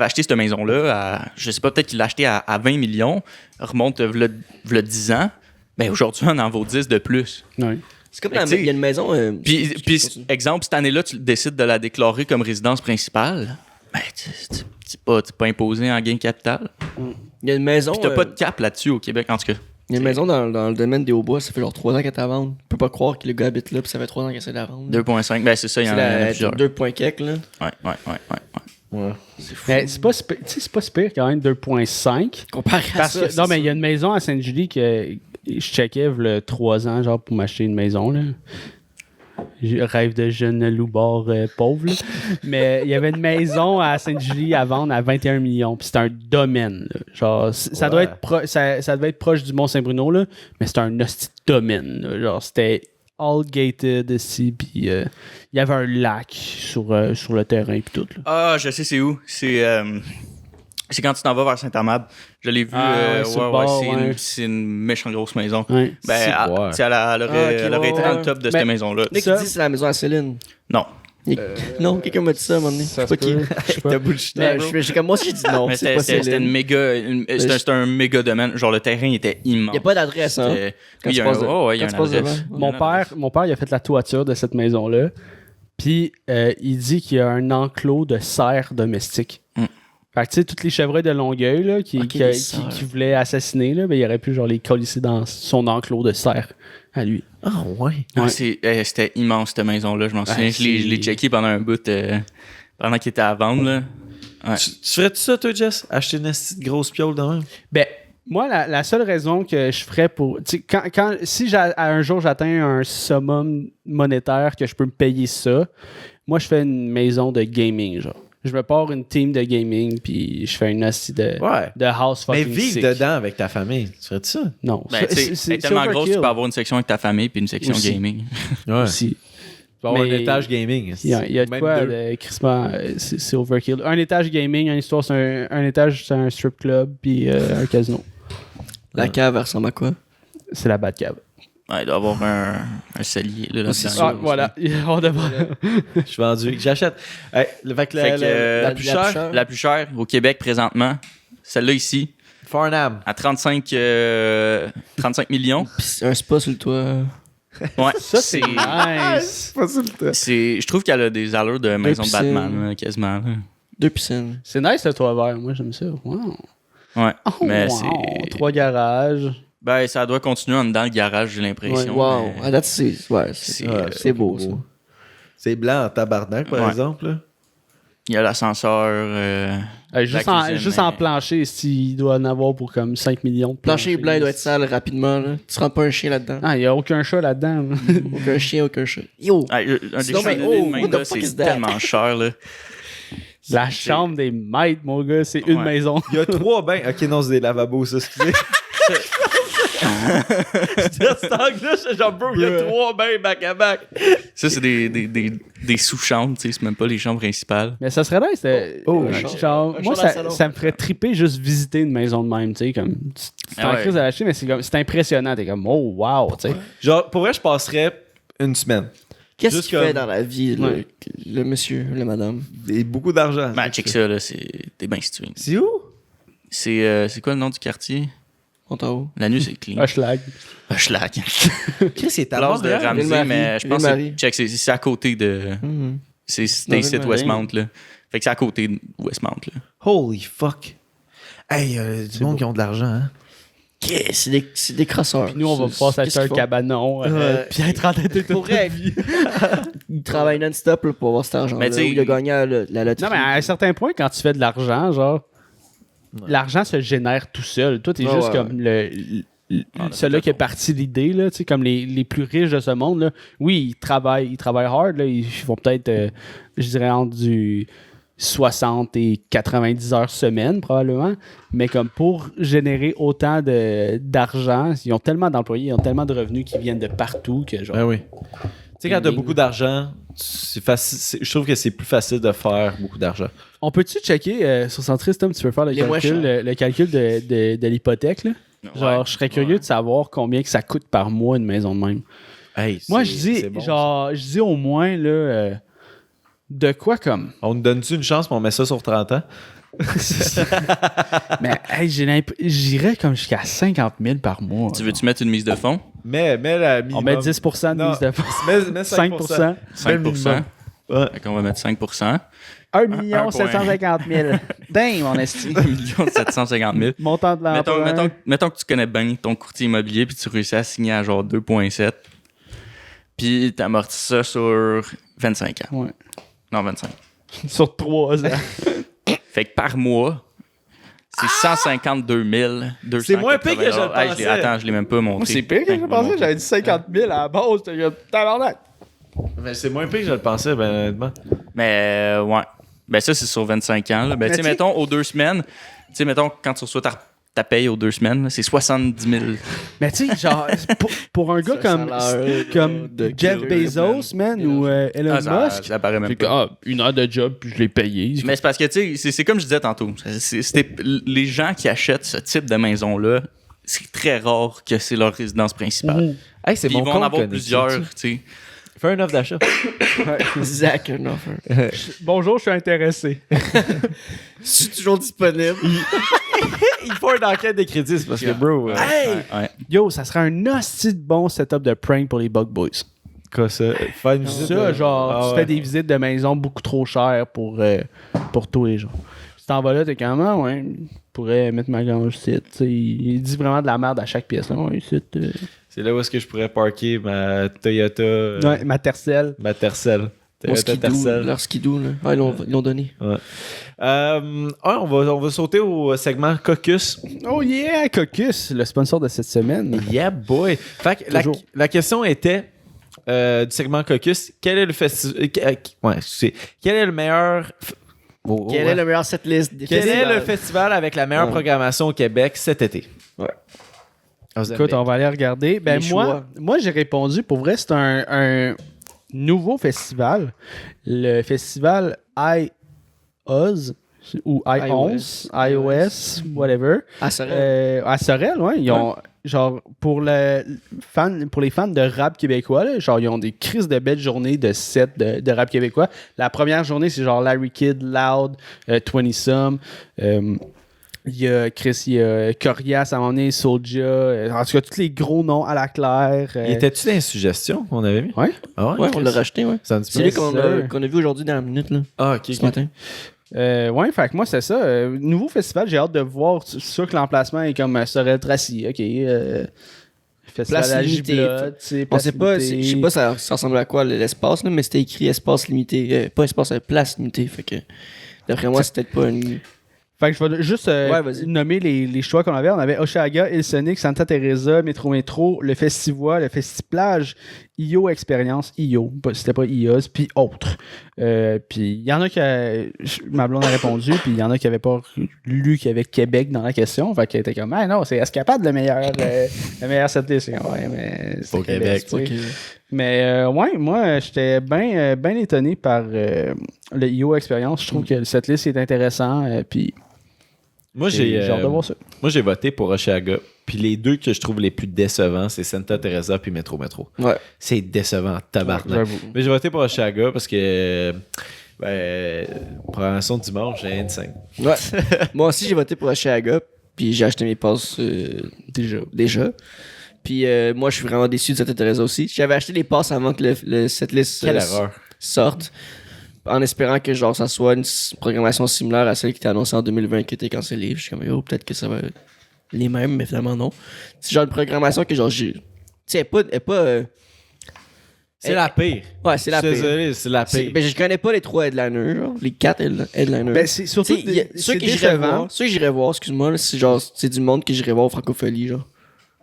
Speaker 4: acheté cette maison-là, je sais pas, peut-être qu'il l'a acheté à 20 millions, remonte v'là 10 ans, ben aujourd'hui, on en vaut 10 de plus.
Speaker 2: Ouais.
Speaker 3: C'est comme
Speaker 4: Mais tu sais,
Speaker 3: il y a une maison.
Speaker 4: Puis exemple, cette année-là, tu décides de la déclarer comme résidence principale, ben, c'est pas imposé en gain capital.
Speaker 3: Il y a une maison.
Speaker 4: Puis t'as pas de cap là-dessus au Québec, en tout cas.
Speaker 3: Il y a une maison dans le domaine des Hauts-Bois, ça fait genre 3 ans qu'elle est à vendre. Je peux pas croire que le gars habite là, puis ça fait 3 ans qu'elle essaie de la vendre.
Speaker 4: 2,5, ben c'est ça, il y en
Speaker 3: C'est
Speaker 4: a
Speaker 3: la
Speaker 4: plusieurs.
Speaker 3: 2 points quelques, là.
Speaker 4: Ouais.
Speaker 3: Ouais. C'est fou.
Speaker 2: Mais c'est pas si pire- tu sais, c'est pas si pire quand même 2.5.
Speaker 3: Comparé à
Speaker 2: Parce
Speaker 3: ça.
Speaker 2: que,
Speaker 3: c'est
Speaker 2: non, mais
Speaker 3: ça.
Speaker 2: il y a une maison à Sainte-Julie que je checkais le 3 ans, genre, pour m'acheter une maison, là. Je rêve de jeune loupard pauvre, là. Mais il y avait une maison à Sainte-Julie à vendre à 21 millions. Puis c'était un domaine, là. Genre, ça doit être ça devait être proche du Mont-Saint-Bruno, là. Mais c'était un hostie de domaine, là. Genre, c'était all gated ici. Puis il y avait un lac sur le terrain, puis tout, là.
Speaker 4: Ah, je sais c'est où. C'est quand tu t'en vas vers Saint-Amable. Je l'ai vu.
Speaker 2: Ah, ouais, sur le bord, ouais.
Speaker 4: C'est une méchante grosse maison.
Speaker 2: Ouais.
Speaker 4: Ben,
Speaker 1: C'est
Speaker 4: elle,
Speaker 1: quoi?
Speaker 4: tu sais, elle aurait,
Speaker 3: ok,
Speaker 4: elle aurait été
Speaker 3: ouais,
Speaker 4: dans le
Speaker 3: ouais.
Speaker 4: top de
Speaker 2: Mais-
Speaker 4: cette maison-là.
Speaker 3: Nick
Speaker 2: Ça-
Speaker 3: dit c'est la maison à Céline.
Speaker 4: Non.
Speaker 3: Non, quelqu'un m'a dit ça à un moment donné. Je sais pas qui.
Speaker 1: T'as bullshité,
Speaker 3: Mais
Speaker 1: bro.
Speaker 3: je suis comme moi aussi, j'ai dit non.
Speaker 4: Mais
Speaker 3: C'est pas
Speaker 4: c'était une
Speaker 3: Céline.
Speaker 4: méga. C'était un méga domaine. Genre, le terrain était immense.
Speaker 3: Il y a pas d'adresse, hein.
Speaker 4: C'était-
Speaker 3: Quand
Speaker 4: Oui, il y
Speaker 3: tu
Speaker 4: a un.
Speaker 3: passes de-
Speaker 4: Oh, ouais, il y a
Speaker 3: quand
Speaker 4: un
Speaker 3: tu passes
Speaker 4: adresse.
Speaker 3: devant.
Speaker 2: Mon père, il a fait la toiture de cette maison-là. Puis il dit qu'il y a un enclos de cerfs domestiques.
Speaker 4: Mm.
Speaker 2: Fait que tu sais, toutes les chevreuils de Longueuil là,
Speaker 3: Ok,
Speaker 2: qui
Speaker 3: les cerfs.
Speaker 2: voulaient assassiner, là, ben, il aurait pu genre les colisser dans son enclos de cerfs à lui.
Speaker 1: Ah, ouais.
Speaker 4: Ah,
Speaker 2: Ouais.
Speaker 4: c'était immense, cette maison-là. Je m'en souviens. Je l'ai checké pendant un bout. Pendant qu'il était à vendre, là. Ouais.
Speaker 1: Tu ferais-tu ça, toi, Jess? Acheter une petite grosse piole de même?
Speaker 2: Ben, moi, la seule raison que je ferais pour. Tu sais, si un jour j'atteins un summum monétaire que je peux me payer ça, moi, je fais une maison de gaming, genre. Je me pars une team de gaming, puis je fais une hostie de house
Speaker 1: Mais
Speaker 2: fucking
Speaker 1: vivre
Speaker 2: sick.
Speaker 1: dedans avec ta famille, tu ferais-tu ça?
Speaker 2: Non.
Speaker 4: Ben, tu sais, c'est tellement gros que tu peux avoir une section avec ta famille puis une section
Speaker 2: Aussi.
Speaker 4: gaming.
Speaker 1: Ouais.
Speaker 2: aussi.
Speaker 1: Tu peux avoir
Speaker 2: Mais-
Speaker 1: un étage gaming.
Speaker 2: Il y a de
Speaker 1: Même
Speaker 2: quoi
Speaker 1: deux.
Speaker 2: de crissement, c'est overkill. Un étage gaming, une histoire, un étage, c'est un strip club, puis un casino.
Speaker 3: La cave, elle ressemble à quoi?
Speaker 2: C'est la Batcave.
Speaker 4: Ouais, il doit avoir un cellier là,
Speaker 3: c'est
Speaker 4: là-dedans.
Speaker 3: sûr.
Speaker 2: Voilà. On devrait.
Speaker 1: Je suis vendu. J'achète. Hey, fait que
Speaker 4: Fait que,
Speaker 1: la plus chère,
Speaker 4: La plus chère au Québec présentement, celle-là ici,
Speaker 1: Farnham.
Speaker 4: à 35 millions.
Speaker 3: Pis c'est un spa sur le toit.
Speaker 4: Ouais,
Speaker 2: Ça, c'est nice.
Speaker 4: je trouve qu'elle a des allures de maison de
Speaker 3: piscines.
Speaker 4: Batman, là, quasiment. là.
Speaker 3: 2 piscines.
Speaker 2: C'est nice le toit vert. Moi, j'aime ça. Wow.
Speaker 4: Ouais,
Speaker 2: Oh,
Speaker 4: mais
Speaker 2: wow.
Speaker 4: c'est...
Speaker 2: 3 garages.
Speaker 4: Ben, ça doit continuer en dedans le garage, j'ai l'impression.
Speaker 3: Wow.
Speaker 4: mais
Speaker 3: À date, c'est
Speaker 4: c'est-
Speaker 3: c'est beau, ça.
Speaker 1: C'est blanc en tabarnak, par
Speaker 4: Ouais.
Speaker 1: exemple. Là.
Speaker 4: Il y a l'ascenseur.
Speaker 2: Juste,
Speaker 4: La
Speaker 2: en,
Speaker 4: cuisine,
Speaker 2: juste
Speaker 4: mais-
Speaker 2: en plancher, s'il doit en avoir pour comme 5 millions de
Speaker 3: Plancher
Speaker 2: planchers.
Speaker 3: blanc, il doit être sale rapidement, là. Tu rentres pas un chien là-dedans.
Speaker 2: Ah, il n'y a aucun chat là-dedans.
Speaker 3: Aucun chien, aucun chat. Yo!
Speaker 4: Un des
Speaker 3: Sinon,
Speaker 4: chambres
Speaker 3: ben,
Speaker 4: de
Speaker 3: oh,
Speaker 4: même,
Speaker 3: what the
Speaker 4: là,
Speaker 3: fuck is
Speaker 4: c'est
Speaker 3: that?
Speaker 4: tellement cher, là.
Speaker 2: La chambre des maîtres, mon gars, c'est une
Speaker 4: Ouais.
Speaker 2: maison.
Speaker 1: Il y a 3 bains. Ok, non, c'est des lavabos, ça, excusez. C'était à cet angle-là, j'étais genre, bro, il y a 3 bains back-à-back.
Speaker 4: Ça, c'est des sous-chambres, tu sais, c'est même pas les chambres principales.
Speaker 2: Mais ça serait nice.
Speaker 1: Oh,
Speaker 3: un
Speaker 2: genre,
Speaker 3: chambre.
Speaker 2: moi,
Speaker 3: Un chambre à salon.
Speaker 2: ça me ferait triper juste visiter une maison de même, tu sais, comme tu t'en
Speaker 4: Ah ouais.
Speaker 2: crises à l'acheter, mais c'est impressionnant. T'es comme, oh, wow, tu sais.
Speaker 1: Genre, pour vrai, je passerais une semaine.
Speaker 3: Qu'est-ce
Speaker 1: Juste
Speaker 3: qu'il fait
Speaker 1: comme-
Speaker 3: dans la vie, le monsieur, la madame?
Speaker 1: Et beaucoup d'argent.
Speaker 4: Ben, check ça, là, t'es bien situé.
Speaker 1: C'est où?
Speaker 4: C'est quoi le nom du quartier?
Speaker 3: Ontario.
Speaker 4: La nuit, c'est clean.
Speaker 2: Hochelag.
Speaker 4: Schlag.
Speaker 1: Chris, c'est à
Speaker 4: Place de
Speaker 1: Montréal.
Speaker 4: Ramsey,
Speaker 3: Ville-Marie.
Speaker 4: mais je pense que
Speaker 3: Ville-Marie.
Speaker 4: check, c'est à côté de.
Speaker 3: Mhm.
Speaker 4: C'est
Speaker 3: Non,
Speaker 4: ici,
Speaker 3: Ville-Marie.
Speaker 4: Westmount, là. Fait que c'est à côté de Westmount, là.
Speaker 1: Holy fuck. Hey, du monde qui ont de l'argent, hein?
Speaker 3: Yeah, c'est des crosseurs.
Speaker 2: Puis nous, on va
Speaker 3: C'est-
Speaker 2: pouvoir
Speaker 3: qu'est-ce
Speaker 2: s'acheter un
Speaker 3: qu'ils font?
Speaker 2: cabanon, puis être endetté toute
Speaker 3: Pour vrai.
Speaker 2: notre vie.
Speaker 3: Il travaille non-stop là, pour avoir cet argent-là.
Speaker 4: Mais tu sais-
Speaker 3: Il a gagné à la loterie.
Speaker 2: Non, mais à un certain point, quand tu fais de l'argent, genre, l'argent se génère tout seul. Toi, t'es juste comme celui-là qui est parti l'idée, là, comme les plus riches de ce monde. Là. Oui, ils travaillent hard. Là, ils font peut-être, je dirais, entre du 60 et 90 heures semaine, probablement. Mais comme pour générer autant d'argent, ils ont tellement d'employés, ils ont tellement de revenus qui viennent de partout que genre...
Speaker 1: Ben oui. Tu sais, quand t'as beaucoup d'argent, je trouve que c'est plus facile de faire beaucoup d'argent.
Speaker 2: On peut-tu checker sur Centris, Tom, tu peux faire le calcul de l'hypothèque, là? Genre, je serais curieux de savoir combien que ça coûte par mois une maison de même.
Speaker 1: Hey,
Speaker 2: moi, je dis au moins, là, de quoi comme...
Speaker 1: On nous donne-tu une chance, mais on met ça sur 30 ans?
Speaker 2: Mais hey, j'irais comme jusqu'à 50 000 par mois.
Speaker 4: Tu veux-tu mettre une mise de fonds?
Speaker 1: Mais la minimum.
Speaker 2: On met 10% de mise de fonds.
Speaker 1: Mets 5%.
Speaker 4: 5%.
Speaker 1: Ouais.
Speaker 4: Fait qu'on va mettre 5%.
Speaker 2: 1 750 000. Dang, mon esti.
Speaker 4: 1 750 000.
Speaker 2: Montant de l'emprunt.
Speaker 4: Mettons que tu connais bien ton courtier immobilier puis tu réussis à signer à genre 2,7. Puis t'amortis ça sur 25 ans.
Speaker 2: Ouais.
Speaker 4: Non, 25.
Speaker 2: Sur 3 ans.
Speaker 4: Fait que par mois, c'est 152 200.
Speaker 1: C'est moins pire que je le pensais.
Speaker 4: Attends, je l'ai même pas montré.
Speaker 2: Moi, c'est pire que je pensais. J'avais dit 50 000 à la base. T'es comme, tabarnak.
Speaker 1: Mais c'est moins pire que je le pensais, ben honnêtement.
Speaker 4: Mais ouais. Ben ça, c'est sur 25 ans. Là. Ben tu sais, mettons, aux 2 semaines, tu sais, mettons, quand tu reçois ta paye aux 2 semaines, là, c'est 70 000.
Speaker 2: Mais tu sais, genre, pour un gars comme Jeff Bezos, man, ou Elon Musk,
Speaker 4: ça paraît même
Speaker 2: c'est
Speaker 4: pas.
Speaker 2: que, une heure de job, puis je l'ai payé.
Speaker 4: Mais c'est parce que, tu sais, c'est comme je disais tantôt. Les gens qui achètent ce type de maison-là, c'est très rare que c'est leur résidence principale.
Speaker 1: Hey, c'est
Speaker 4: Puis
Speaker 1: mon
Speaker 4: ils vont en
Speaker 1: compte
Speaker 4: avoir
Speaker 1: connecté,
Speaker 4: plusieurs,
Speaker 1: tu
Speaker 4: tu sais.
Speaker 1: Fais une offre d'achat.
Speaker 3: Zach, un offer.
Speaker 2: Bonjour, je suis intéressé.
Speaker 3: Je suis toujours disponible.
Speaker 1: Il faut une enquête de crédit, c'est parce que, bro...
Speaker 2: Hey!
Speaker 4: Ouais.
Speaker 2: Yo, ça serait un hostie de bon setup de prank pour les Bug Boys.
Speaker 1: Quoi ça? Faire une visite
Speaker 2: Ça,
Speaker 1: de-
Speaker 2: genre,
Speaker 1: Ah
Speaker 2: tu
Speaker 1: ouais.
Speaker 2: fais des visites de maison beaucoup trop chères pour tous les gens. Tu t'en vas là, t'es comme, ah ouais, je pourrais mettre ma grange ici. Tu sais, il dit vraiment de la merde à chaque pièce. Là. Ouais, ici,
Speaker 1: C'est là où est-ce que je pourrais parker ma Toyota...
Speaker 2: ouais, ma Tercel.
Speaker 1: Ma Tercel.
Speaker 3: Mon
Speaker 1: Toyota
Speaker 3: skidoo,
Speaker 1: Tercel.
Speaker 3: leur skidoo, là. Ah, ils l'ont donné.
Speaker 1: Ouais. On va sauter au segment Caucus.
Speaker 2: Oh yeah, Caucus, le sponsor de cette semaine.
Speaker 1: Yeah, boy. Fait que
Speaker 2: Toujours.
Speaker 1: la question était du segment Caucus, quel est le festival... quel est le meilleur...
Speaker 3: Quel est le meilleur setlist des
Speaker 1: Quel est
Speaker 3: festivals?
Speaker 1: le festival avec la meilleure programmation au Québec cet été?
Speaker 3: Ouais.
Speaker 2: Écoute, on va aller regarder. Ben
Speaker 3: Les
Speaker 2: moi j'ai répondu. Pour vrai, c'est un nouveau festival. Le festival IOS ou I11, iOS, whatever.
Speaker 3: Ah, sérieux?
Speaker 2: À Sorel, ouais. Ils ont, genre, pour les fans de rap québécois, là, genre, ils ont des crises de belles journées de sets de rap québécois. La première journée, c'est genre Larry Kidd, Loud, 20-some. Il y a Corias à un moment donné, Soulja. En tout cas, tous les gros noms à la claire.
Speaker 1: Il était-tu dans les suggestions qu'on avait mis?
Speaker 2: Ouais.
Speaker 1: Ah
Speaker 3: Ouais, on l'a racheté, ouais.
Speaker 1: C'est un petit
Speaker 3: C'est
Speaker 1: peu.
Speaker 3: lui
Speaker 2: Yes,
Speaker 3: qu'on a vu aujourd'hui dans la minute, là.
Speaker 1: Ah, ok.
Speaker 3: Ce matin.
Speaker 2: Ouais, fait que moi, c'est ça. Nouveau festival, j'ai hâte de voir. C'est sûr que l'emplacement est comme Sorel-Tracy. OK. Festival
Speaker 3: Place
Speaker 2: à
Speaker 3: limitée.
Speaker 2: Giblotte, tu sais,
Speaker 3: On
Speaker 2: place
Speaker 3: sait pas,
Speaker 2: limitée.
Speaker 3: je sais pas ça ressemble à quoi l'espace, là, mais c'était écrit espace limité. Pas espace, place limitée. Fait que, d'après moi, c'est peut-être pas une.
Speaker 2: Fait que je vais juste
Speaker 3: vas-y.
Speaker 2: nommer les choix qu'on avait. On avait Oshaga, Hillsonic, Santa Teresa, Métro, le Festival, le Festiplage, IO Expérience, IO, c'était pas IOS, puis autres. Puis il y en a qui ma blonde a répondu, puis il y en a qui n'avaient pas lu qu'il y avait Québec dans la question. Fait qu'elle était comme, ah non, c'est Escapade le meilleur setlist. Ouais, mais c'est
Speaker 1: Au Québec,
Speaker 2: tu sais. Mais ouais, moi, j'étais bien étonné par le IO Expérience. Je trouve que le setlist est intéressant, puis
Speaker 1: Moi, j'ai
Speaker 2: hâte de voir ça.
Speaker 1: moi, j'ai voté pour Oshaga. Puis les deux que je trouve les plus décevants, c'est Santa Teresa puis Métro.
Speaker 3: Ouais.
Speaker 1: C'est décevant, tabarnak.
Speaker 2: J'avoue.
Speaker 1: Mais j'ai voté pour Oshaga parce que programmation de dimanche, j'ai une 5.
Speaker 3: Ouais. Moi aussi, j'ai voté pour Oshaga, puis j'ai acheté mes passes déjà. Puis moi, je suis vraiment déçu de Santa Teresa aussi. J'avais acheté les passes avant que le setlist
Speaker 1: Quelle erreur.
Speaker 3: sorte, en espérant que genre ça soit une programmation similaire à celle qui était annoncée en 2020 qui était cancellée. Je suis comme, peut-être que ça va être les mêmes, mais finalement non. C'est genre une programmation que genre j'ai... Tu sais, elle est pas
Speaker 1: C'est la pire.
Speaker 3: Ouais, c'est la
Speaker 1: Je suis
Speaker 3: pire.
Speaker 1: désolé, c'est la pire.
Speaker 3: Ben, je connais pas les 3 headliners, genre. Les 4 headliners.
Speaker 2: Ben, c'est surtout
Speaker 3: Ceux que j'irais voir, excuse-moi, là, c'est genre, c'est du monde que j'irais voir au Francophonie, genre.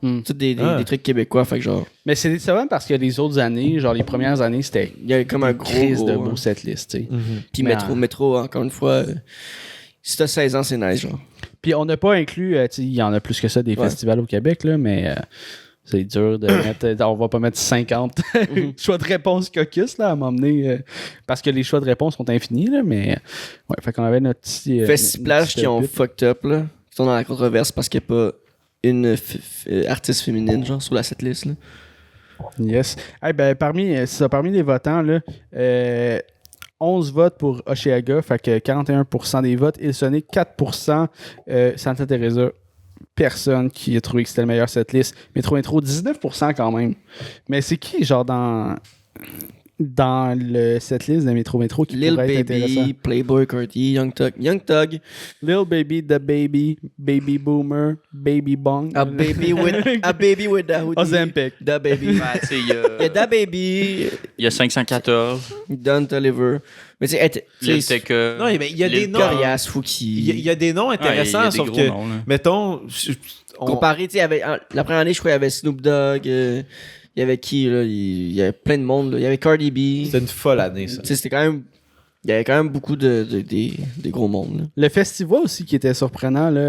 Speaker 3: Tous des trucs québécois, fait que genre.
Speaker 2: Mais c'est décevant parce que les autres années, genre les premières années, c'était
Speaker 3: Il y a comme un gros
Speaker 2: de
Speaker 3: hein.
Speaker 2: beau setlist, tu sais.
Speaker 3: Puis
Speaker 2: Mais
Speaker 3: métro, encore une fois, si t'as 16 ans, c'est nice, genre.
Speaker 2: Puis on n'a pas inclus, tu sais, il y en a plus que ça des festivals au Québec, là, mais c'est dur de mettre. On va pas mettre 50 choix de réponse caucus, là, à m'emmener. Parce que les choix de réponse sont infinis, là, mais. Ouais, fait qu'on avait notre petit.
Speaker 3: Festiplages qui ont fucked up, là. Qui sont dans la controverse parce qu'il n'y a pas une artiste féminine, genre, sur la setlist, là.
Speaker 2: Yes. Hey, ben, parmi les votants, là, 11 votes pour Osheaga, fait que 41% des votes. Ilsonic, 4%. Santa Teresa, personne qui a trouvé que c'était le meilleur setlist. Métro Intro, 19% quand même. Mais c'est qui, genre, dans le setlist de Métro qui
Speaker 3: Lil
Speaker 2: pourrait être intéressant?
Speaker 3: Baby, Playboy Carti, Young Thug.
Speaker 2: Lil Baby, The Baby, Baby Boomer, Baby Bong.
Speaker 3: A baby with the hoodie.
Speaker 2: Ozempic.
Speaker 3: Da Baby.
Speaker 4: Ouais, tu sais,
Speaker 3: Il y a Da Baby,
Speaker 4: il y a 514.
Speaker 3: Don Toliver. Mais tu sais,
Speaker 4: Lil Tecca.
Speaker 1: Non, mais il y a des noms.
Speaker 3: Corias, Fouki.
Speaker 1: Il y a des noms intéressants,
Speaker 4: Ouais, il y a
Speaker 1: sauf
Speaker 4: des
Speaker 1: que,
Speaker 4: gros noms, là.
Speaker 1: mettons,
Speaker 3: Comparé, tu sais, la première année, je crois, il y avait Snoop Dogg. Il y avait qui, là? Il y avait plein de monde, là. Il y avait Cardi B.
Speaker 1: c'était une folle année, ça.
Speaker 3: Tu sais, c'était quand même. Il y avait quand même beaucoup des gros mondes, là.
Speaker 2: Le festival aussi qui était surprenant, là.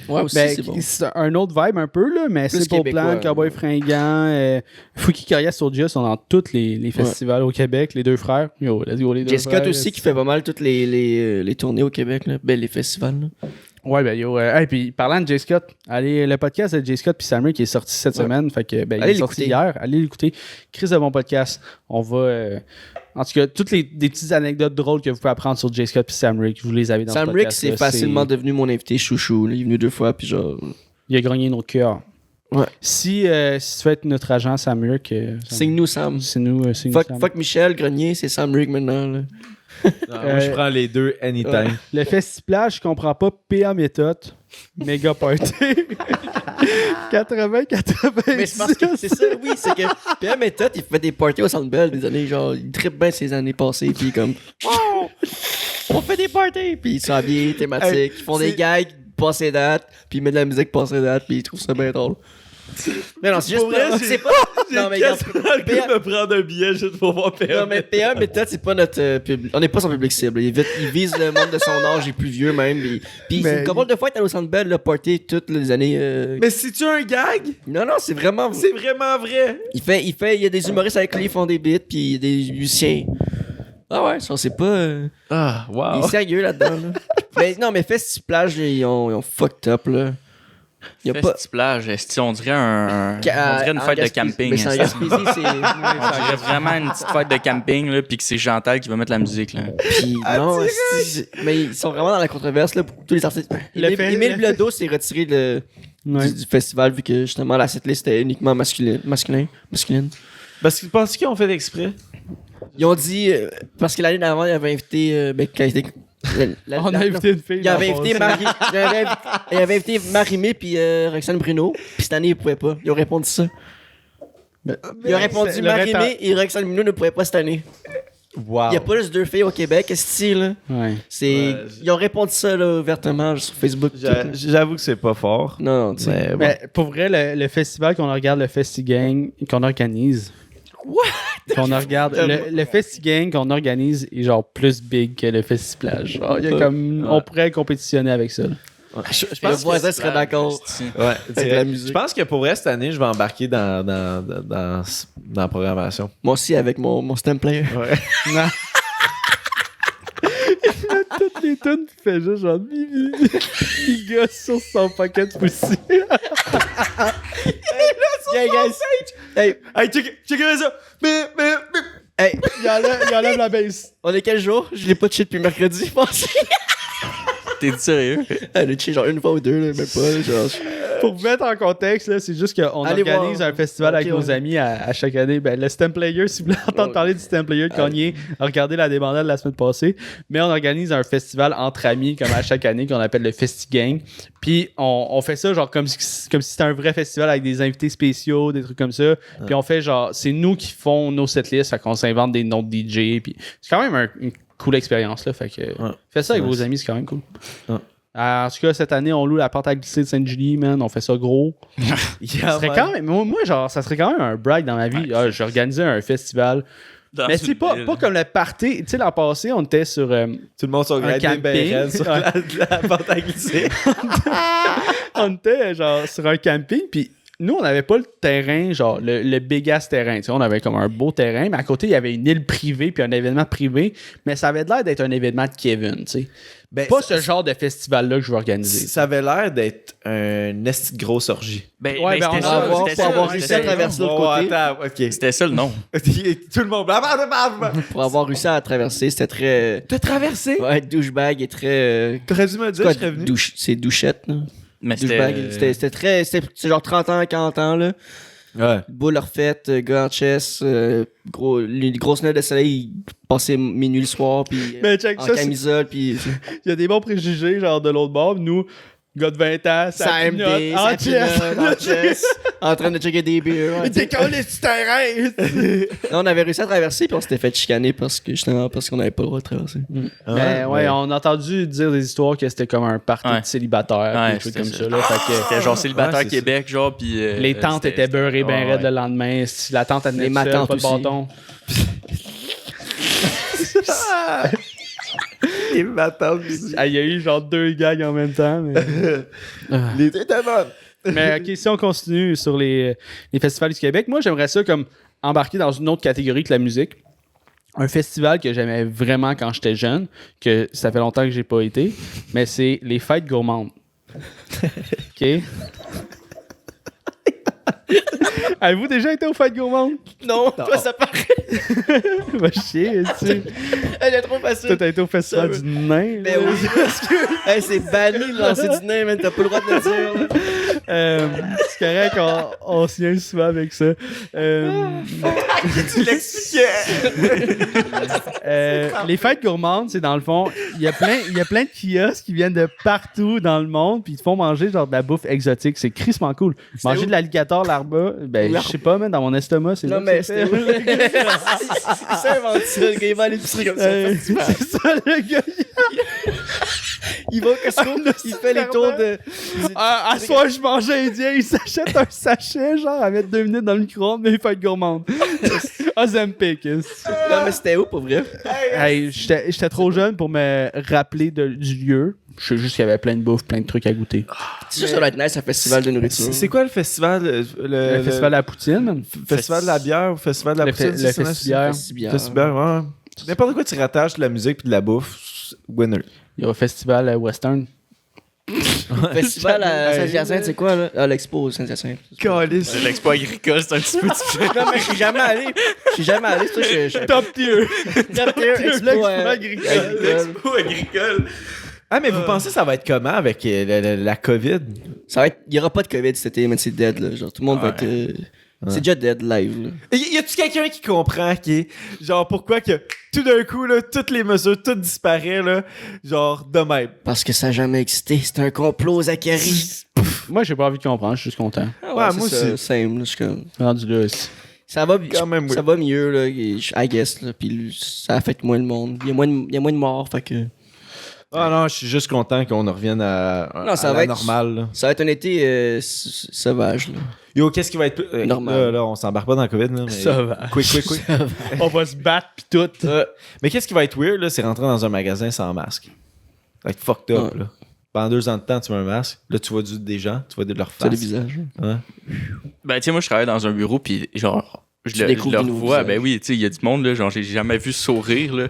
Speaker 3: Ouais, aussi,
Speaker 2: Ben,
Speaker 3: c'est bon.
Speaker 2: c'est un autre vibe un peu, là, mais
Speaker 3: Plus
Speaker 2: c'est pour
Speaker 3: québécois,
Speaker 2: Plan, Cowboy Fringant, Fouki Corias Soulja sont dans tous les festivals au Québec, les deux frères. Yo, let's go, les deux
Speaker 3: Jay Scott
Speaker 2: frères.
Speaker 3: aussi qui fait pas mal toutes les tournées au Québec, là. Ben, les festivals, là.
Speaker 2: Ouais, ben yo. Hey, puis parlant de Jay Scott, allez, le podcast de Jay Scott puis Sam Rick qui est sorti cette semaine, fait que ben, il
Speaker 3: Allez
Speaker 2: est sorti
Speaker 3: l'écouter.
Speaker 2: hier. Allez l'écouter. Chris de bon podcast. On va. En tout cas, toutes des petites anecdotes drôles que vous pouvez apprendre sur Jay Scott puis Sam Rick, vous les avez dans
Speaker 3: Sam
Speaker 2: ce
Speaker 3: Rick,
Speaker 2: podcast.
Speaker 3: c'est facilement devenu mon invité chouchou, là. Il est venu 2 fois, puis genre.
Speaker 2: Il a gagné nos cœurs.
Speaker 3: Ouais.
Speaker 2: Si tu veux être notre agent, Sam Rick,
Speaker 3: Signe-nous, Sam.
Speaker 2: c'est nous. Sam.
Speaker 3: Fuck Michel Grenier, c'est Sam Rick maintenant, là.
Speaker 1: Moi, je prends les deux anytime.
Speaker 2: Le festiplage, je comprends pas. PA méthode. Méga party. 80-90.
Speaker 3: Mais c'est parce que c'est ça, oui, c'est que PM Méthode, il fait des parties au Centre Bell des années, genre, il trippe bien ces années passées, puis comme, wow, on fait des parties, puis ils sont habillés thématiques, ils font des gags passées dates, puis ils mettent de la musique passée date, puis ils trouvent ça bien drôle. Mais non, c'est juste
Speaker 1: Pour vrai,
Speaker 3: c'est pas. Non, mais regarde,
Speaker 1: le goût de me prendre un billet juste pour voir PM.
Speaker 3: non, mais PA Méthode, c'est pas notre public. On n'est pas son public cible. Il vise le monde de son âge et plus vieux, même. Puis
Speaker 2: Mais-
Speaker 3: une couple de fois, il est allé au Centre Bell, le party toutes les années.
Speaker 1: Mais c'est-tu un gag?
Speaker 3: Non, non, c'est vraiment.
Speaker 1: C'est vraiment vrai.
Speaker 3: Il y a des humoristes avec lui, ils font des bits, puis il y a des musiciens. Ah ouais, ça, c'est pas.
Speaker 1: Ah,
Speaker 3: Il
Speaker 1: wow.
Speaker 3: est sérieux là-dedans, là. Mais non, mais Festiplage, ils ont fucked up, là. Il y a pas.
Speaker 4: Festiplage, est-ce que on dirait une fête de camping.
Speaker 3: Mais c'est en
Speaker 4: est-ce que-
Speaker 3: Gaspésie, c'est.
Speaker 4: On dirait vraiment une petite fête de camping, là, puis que c'est Chantal qui va mettre la musique, là.
Speaker 3: Puis, non, mais ils sont vraiment dans la controverse, là, pour tous les artistes. Émile Bilodeau s'est retiré du festival, vu que justement la setlist était uniquement masculine.
Speaker 1: Parce que penses qu'ils ont fait exprès?
Speaker 3: Ils ont dit, parce que l'année d'avant, ils avaient invité. Quand il était-
Speaker 2: On a invité une fille.
Speaker 3: Il avait invité il avait invité Marie-Mé puis Roxane Bruno. Puis cette année, ils pouvaient pas. Ils ont répondu ça. Ils ont répondu Marie-Mé et Roxane Bruno ne pouvaient pas cette année.
Speaker 1: Wow.
Speaker 3: Il n'y a pas juste 2 filles au Québec, est-ce là?
Speaker 2: Ouais.
Speaker 3: C'est... Ils ont répondu ça là, ouvertement sur Facebook.
Speaker 1: J'avoue que c'est pas fort.
Speaker 3: Non, tu sais.
Speaker 1: Mais bon.
Speaker 2: Mais pour vrai, le festival qu'on regarde, le FestiGang, qu'on organise. Qu'on regarde. Le FestiGang qu'on organise est genre plus big que le Festiplage. Genre, il y a comme. On pourrait compétitionner avec ça. là.
Speaker 1: Je
Speaker 3: Le
Speaker 1: pense
Speaker 3: voisin
Speaker 1: que-
Speaker 3: serait d'accord.
Speaker 1: Ouais,
Speaker 3: Avec la
Speaker 1: direct.
Speaker 3: musique.
Speaker 1: Je pense que pour vrai, cette année, je vais embarquer dans la programmation.
Speaker 3: Moi aussi, avec mon stem player.
Speaker 1: Ouais.
Speaker 2: Non. Toutes les tunes, il fait juste genre. Il gosse sur son pocket pussy.
Speaker 3: Yeah, guys. Hey,
Speaker 1: Hey, checkez ça! Mais.
Speaker 3: hey,
Speaker 2: Il enlève la base.
Speaker 3: on est quel jour? Je l'ai pas cheat depuis mercredi, je pense.
Speaker 4: T'es sérieux?
Speaker 3: Elle a cheat genre une fois ou deux, là, même pas. Genre,
Speaker 2: Pour vous mettre en contexte, là, c'est juste qu'on
Speaker 3: Allez
Speaker 2: organise
Speaker 3: voir.
Speaker 2: un festival avec
Speaker 3: Ok,
Speaker 2: nos
Speaker 3: ouais.
Speaker 2: amis à chaque année. Ben, le Stem Player, si vous voulez entendre parler du Stem Player de Kanye, regardez la débandade de la semaine passée. Mais on organise un festival entre amis, comme à chaque année, qu'on appelle le FestiGang. Puis on fait ça genre comme si c'était un vrai festival avec des invités spéciaux, des trucs comme ça. Puis on fait genre, c'est nous qui font nos setlists, fait qu'on s'invente des noms de DJ. Puis c'est quand même une cool expérience, là. Fait que faites ça avec vos amis, c'est quand même cool. En tout cas, cette année, on loue la porte à glisser de Sainte-Julie, man. On fait ça gros. Ça serait quand même, moi, genre, ça serait quand même un brag dans ma vie. J'ai organisé un festival. Mais c'est pas comme le party. Tu sais, l'an passé, on était sur.
Speaker 1: Tout le monde sont
Speaker 2: Un camping.
Speaker 1: sur la porte à glisser.
Speaker 2: On était genre sur un camping, puis nous, on n'avait pas le terrain, genre le big ass terrain. Tu sais, on avait comme un beau terrain, mais à côté, il y avait une île privée, puis un événement privé, mais ça avait l'air d'être un événement de Kevin, tu sais.
Speaker 1: Ben,
Speaker 2: Pas ce genre de festival-là que je veux organiser.
Speaker 1: Ça avait l'air d'être un esti de grosse orgie.
Speaker 2: Ouais, ben, on
Speaker 4: c'était
Speaker 2: va
Speaker 4: ça,
Speaker 2: avoir-
Speaker 4: c'était
Speaker 2: pour
Speaker 4: ça,
Speaker 2: avoir
Speaker 4: c'était
Speaker 3: réussi à
Speaker 4: ça.
Speaker 3: traverser de l'autre côté.
Speaker 1: Attends, ok.
Speaker 4: C'était ça le nom.
Speaker 1: Tout le monde. Blablabla.
Speaker 3: Pour avoir réussi à traverser, c'était très.
Speaker 1: T'as traversé?
Speaker 3: Ouais, douchebag et très.
Speaker 1: T'aurais dû me dire, je serais venu.
Speaker 3: C'est douchette, là.
Speaker 4: Mais
Speaker 3: Douchebag. C'était très. C'est genre 30 ans, 40 ans, là.
Speaker 1: Ouais.
Speaker 3: Boule refaite, gars en chess, les grosses lunettes de soleil, passer minuit le soir, puis
Speaker 2: Mais check,
Speaker 3: en
Speaker 2: ça,
Speaker 3: camisole, puis
Speaker 2: il y a des bons préjugés, genre de l'autre bord. Nous, gars de 20 ans, ça
Speaker 3: ça MD,
Speaker 2: en chess.
Speaker 3: en chess, en train de checker des bières. Ouais,
Speaker 2: T'es collé du terrain!
Speaker 3: non, on avait réussi à traverser, puis on s'était fait chicaner parce qu'on n'avait pas le droit de traverser.
Speaker 2: Mais ouais, on a entendu dire des histoires que c'était comme un party
Speaker 4: Ouais.
Speaker 2: de célibataires,
Speaker 4: Ouais,
Speaker 2: des trucs
Speaker 4: c'était
Speaker 2: comme
Speaker 4: ça.
Speaker 2: ça. Là, fait que,
Speaker 4: C'était genre célibataire
Speaker 1: Ouais, c'est
Speaker 4: Québec, genre, puis...
Speaker 2: les tentes étaient beurrées bien raides le lendemain. Si la tente elle
Speaker 3: Les
Speaker 2: tenait seule,
Speaker 3: matantes
Speaker 2: pas de
Speaker 3: aussi.
Speaker 2: bâton.
Speaker 1: Les matantes.
Speaker 2: Ah, il y a eu genre 2 gags en même temps. Mais,
Speaker 1: Les deux étaient bonnes.
Speaker 2: mais ok, si on continue sur les festivals du Québec, moi j'aimerais ça comme embarquer dans une autre catégorie que la musique. Un festival que j'aimais vraiment quand j'étais jeune, que ça fait longtemps que j'ai pas été, mais c'est les fêtes gourmandes. OK? Avez-vous déjà été aux fêtes gourmandes?
Speaker 3: Non, toi, ça paraît.
Speaker 2: Va chier, tu sais.
Speaker 3: Elle est trop
Speaker 2: Toi,
Speaker 3: facile.
Speaker 2: t'as été au festival
Speaker 3: Ça
Speaker 2: du nain.
Speaker 3: Ben
Speaker 2: là.
Speaker 3: oui, parce que hey, c'est banni de lancer du nez, man. T'as pas le droit de le dire. Là.
Speaker 2: C'est correct, on se vient souvent avec ça.
Speaker 1: Tu l'expliquais.
Speaker 2: Les fêtes gourmandes, c'est dans le fond, il y a plein de kiosques qui viennent de partout dans le monde, puis ils te font manger genre de la bouffe exotique. C'est crissement cool. Manger
Speaker 3: où?
Speaker 2: de l'alligator larba, ben je sais pas, mais dans mon estomac, c'est
Speaker 3: Non,
Speaker 2: là
Speaker 3: mais
Speaker 2: que c'est
Speaker 3: c'était
Speaker 2: fait.
Speaker 3: où, le gars? C'est inventé ça, le gars, il va à l'épicerie comme ça.
Speaker 2: C'est ça, le gars.
Speaker 3: Il va au Costco, il fait les tours de.
Speaker 2: À soir, je mange indien, il s'achète un sachet, genre, à mettre 2 minutes dans le micro-ondes, mais il fait gourmande. Ozempic.
Speaker 3: Non, mais c'était où pour vrai?
Speaker 2: Hey, j'étais trop jeune pour me rappeler du lieu. Je sais juste qu'il y avait plein de bouffe, plein de trucs à goûter.
Speaker 3: C'est sûr, ça doit être nice, un festival de nourriture.
Speaker 1: C'est quoi le festival?
Speaker 2: Le festival de la poutine, man.
Speaker 1: Festival de la bière ou festival de la
Speaker 2: Le
Speaker 1: poutine?
Speaker 2: le
Speaker 1: c'est ça,
Speaker 2: festibière.
Speaker 1: Festival, ouais. N'importe quoi, tu rattaches de la musique puis de la bouffe, winner.
Speaker 2: Il y a un festival western.
Speaker 3: Festival à Saint-Hyacinthe, c'est quoi, là? Ah, l'expo Saint-Hyacinthe.
Speaker 1: Calice.
Speaker 4: L'expo agricole, c'est un petit peu différent.
Speaker 3: Non, mais je suis jamais allé. C'est ça que je.
Speaker 2: Top tier!
Speaker 3: Top tier, expo
Speaker 2: agricole.
Speaker 4: L'expo agricole.
Speaker 1: Ah, mais vous pensez que ça va être comment avec la COVID?
Speaker 3: Ça va être. Il y aura pas de COVID cet été, mais c'est dead, là. Genre, tout le monde va être. C'est déjà dead live, là.
Speaker 1: Y a-tu quelqu'un qui comprend genre pourquoi que tout d'un coup là toutes les mesures tout disparaît là genre de même.
Speaker 3: Parce que ça n'a jamais existé. C'est un complot, Zachary.
Speaker 2: Moi, j'ai pas envie de comprendre, je suis juste content.
Speaker 3: Ah
Speaker 1: Ouais,
Speaker 3: c'est
Speaker 1: moi
Speaker 3: ça,
Speaker 1: aussi.
Speaker 3: Same, là. Je suis comme.
Speaker 2: Rendu là aussi.
Speaker 3: Ça va,
Speaker 1: Quand même, oui.
Speaker 3: ça va mieux, là. I guess, là. Puis ça affecte moins le monde. Il y a moins de morts, fait que.
Speaker 1: Ah non, je suis juste content qu'on en revienne à
Speaker 3: Non, ça
Speaker 1: à
Speaker 3: va
Speaker 1: la
Speaker 3: être-
Speaker 1: normale. Là.
Speaker 3: Ça va être un été sauvage, là.
Speaker 1: Yo, qu'est-ce qui va être
Speaker 3: Normal.
Speaker 1: Là, on s'embarque pas dans la COVID là, mais
Speaker 2: Ça va.
Speaker 1: quick.
Speaker 2: On va se battre pis tout.
Speaker 1: Mais qu'est-ce qui va être weird là, c'est rentrer dans un magasin sans masque. Ça va être fucked up
Speaker 3: Ouais.
Speaker 1: là. Pendant 2 ans de temps, tu mets un masque. Là, tu vois des gens, tu vois de leur
Speaker 3: C'est le
Speaker 1: face.
Speaker 3: visage.
Speaker 1: Ouais.
Speaker 4: Ben, tu sais, moi, je travaille dans un bureau, puis genre, je
Speaker 3: Tu
Speaker 4: le
Speaker 3: découvres des nouveaux
Speaker 4: vois.
Speaker 3: visages.
Speaker 4: Ben oui, tu sais, il y a du monde, là, genre, j'ai jamais vu sourire, là.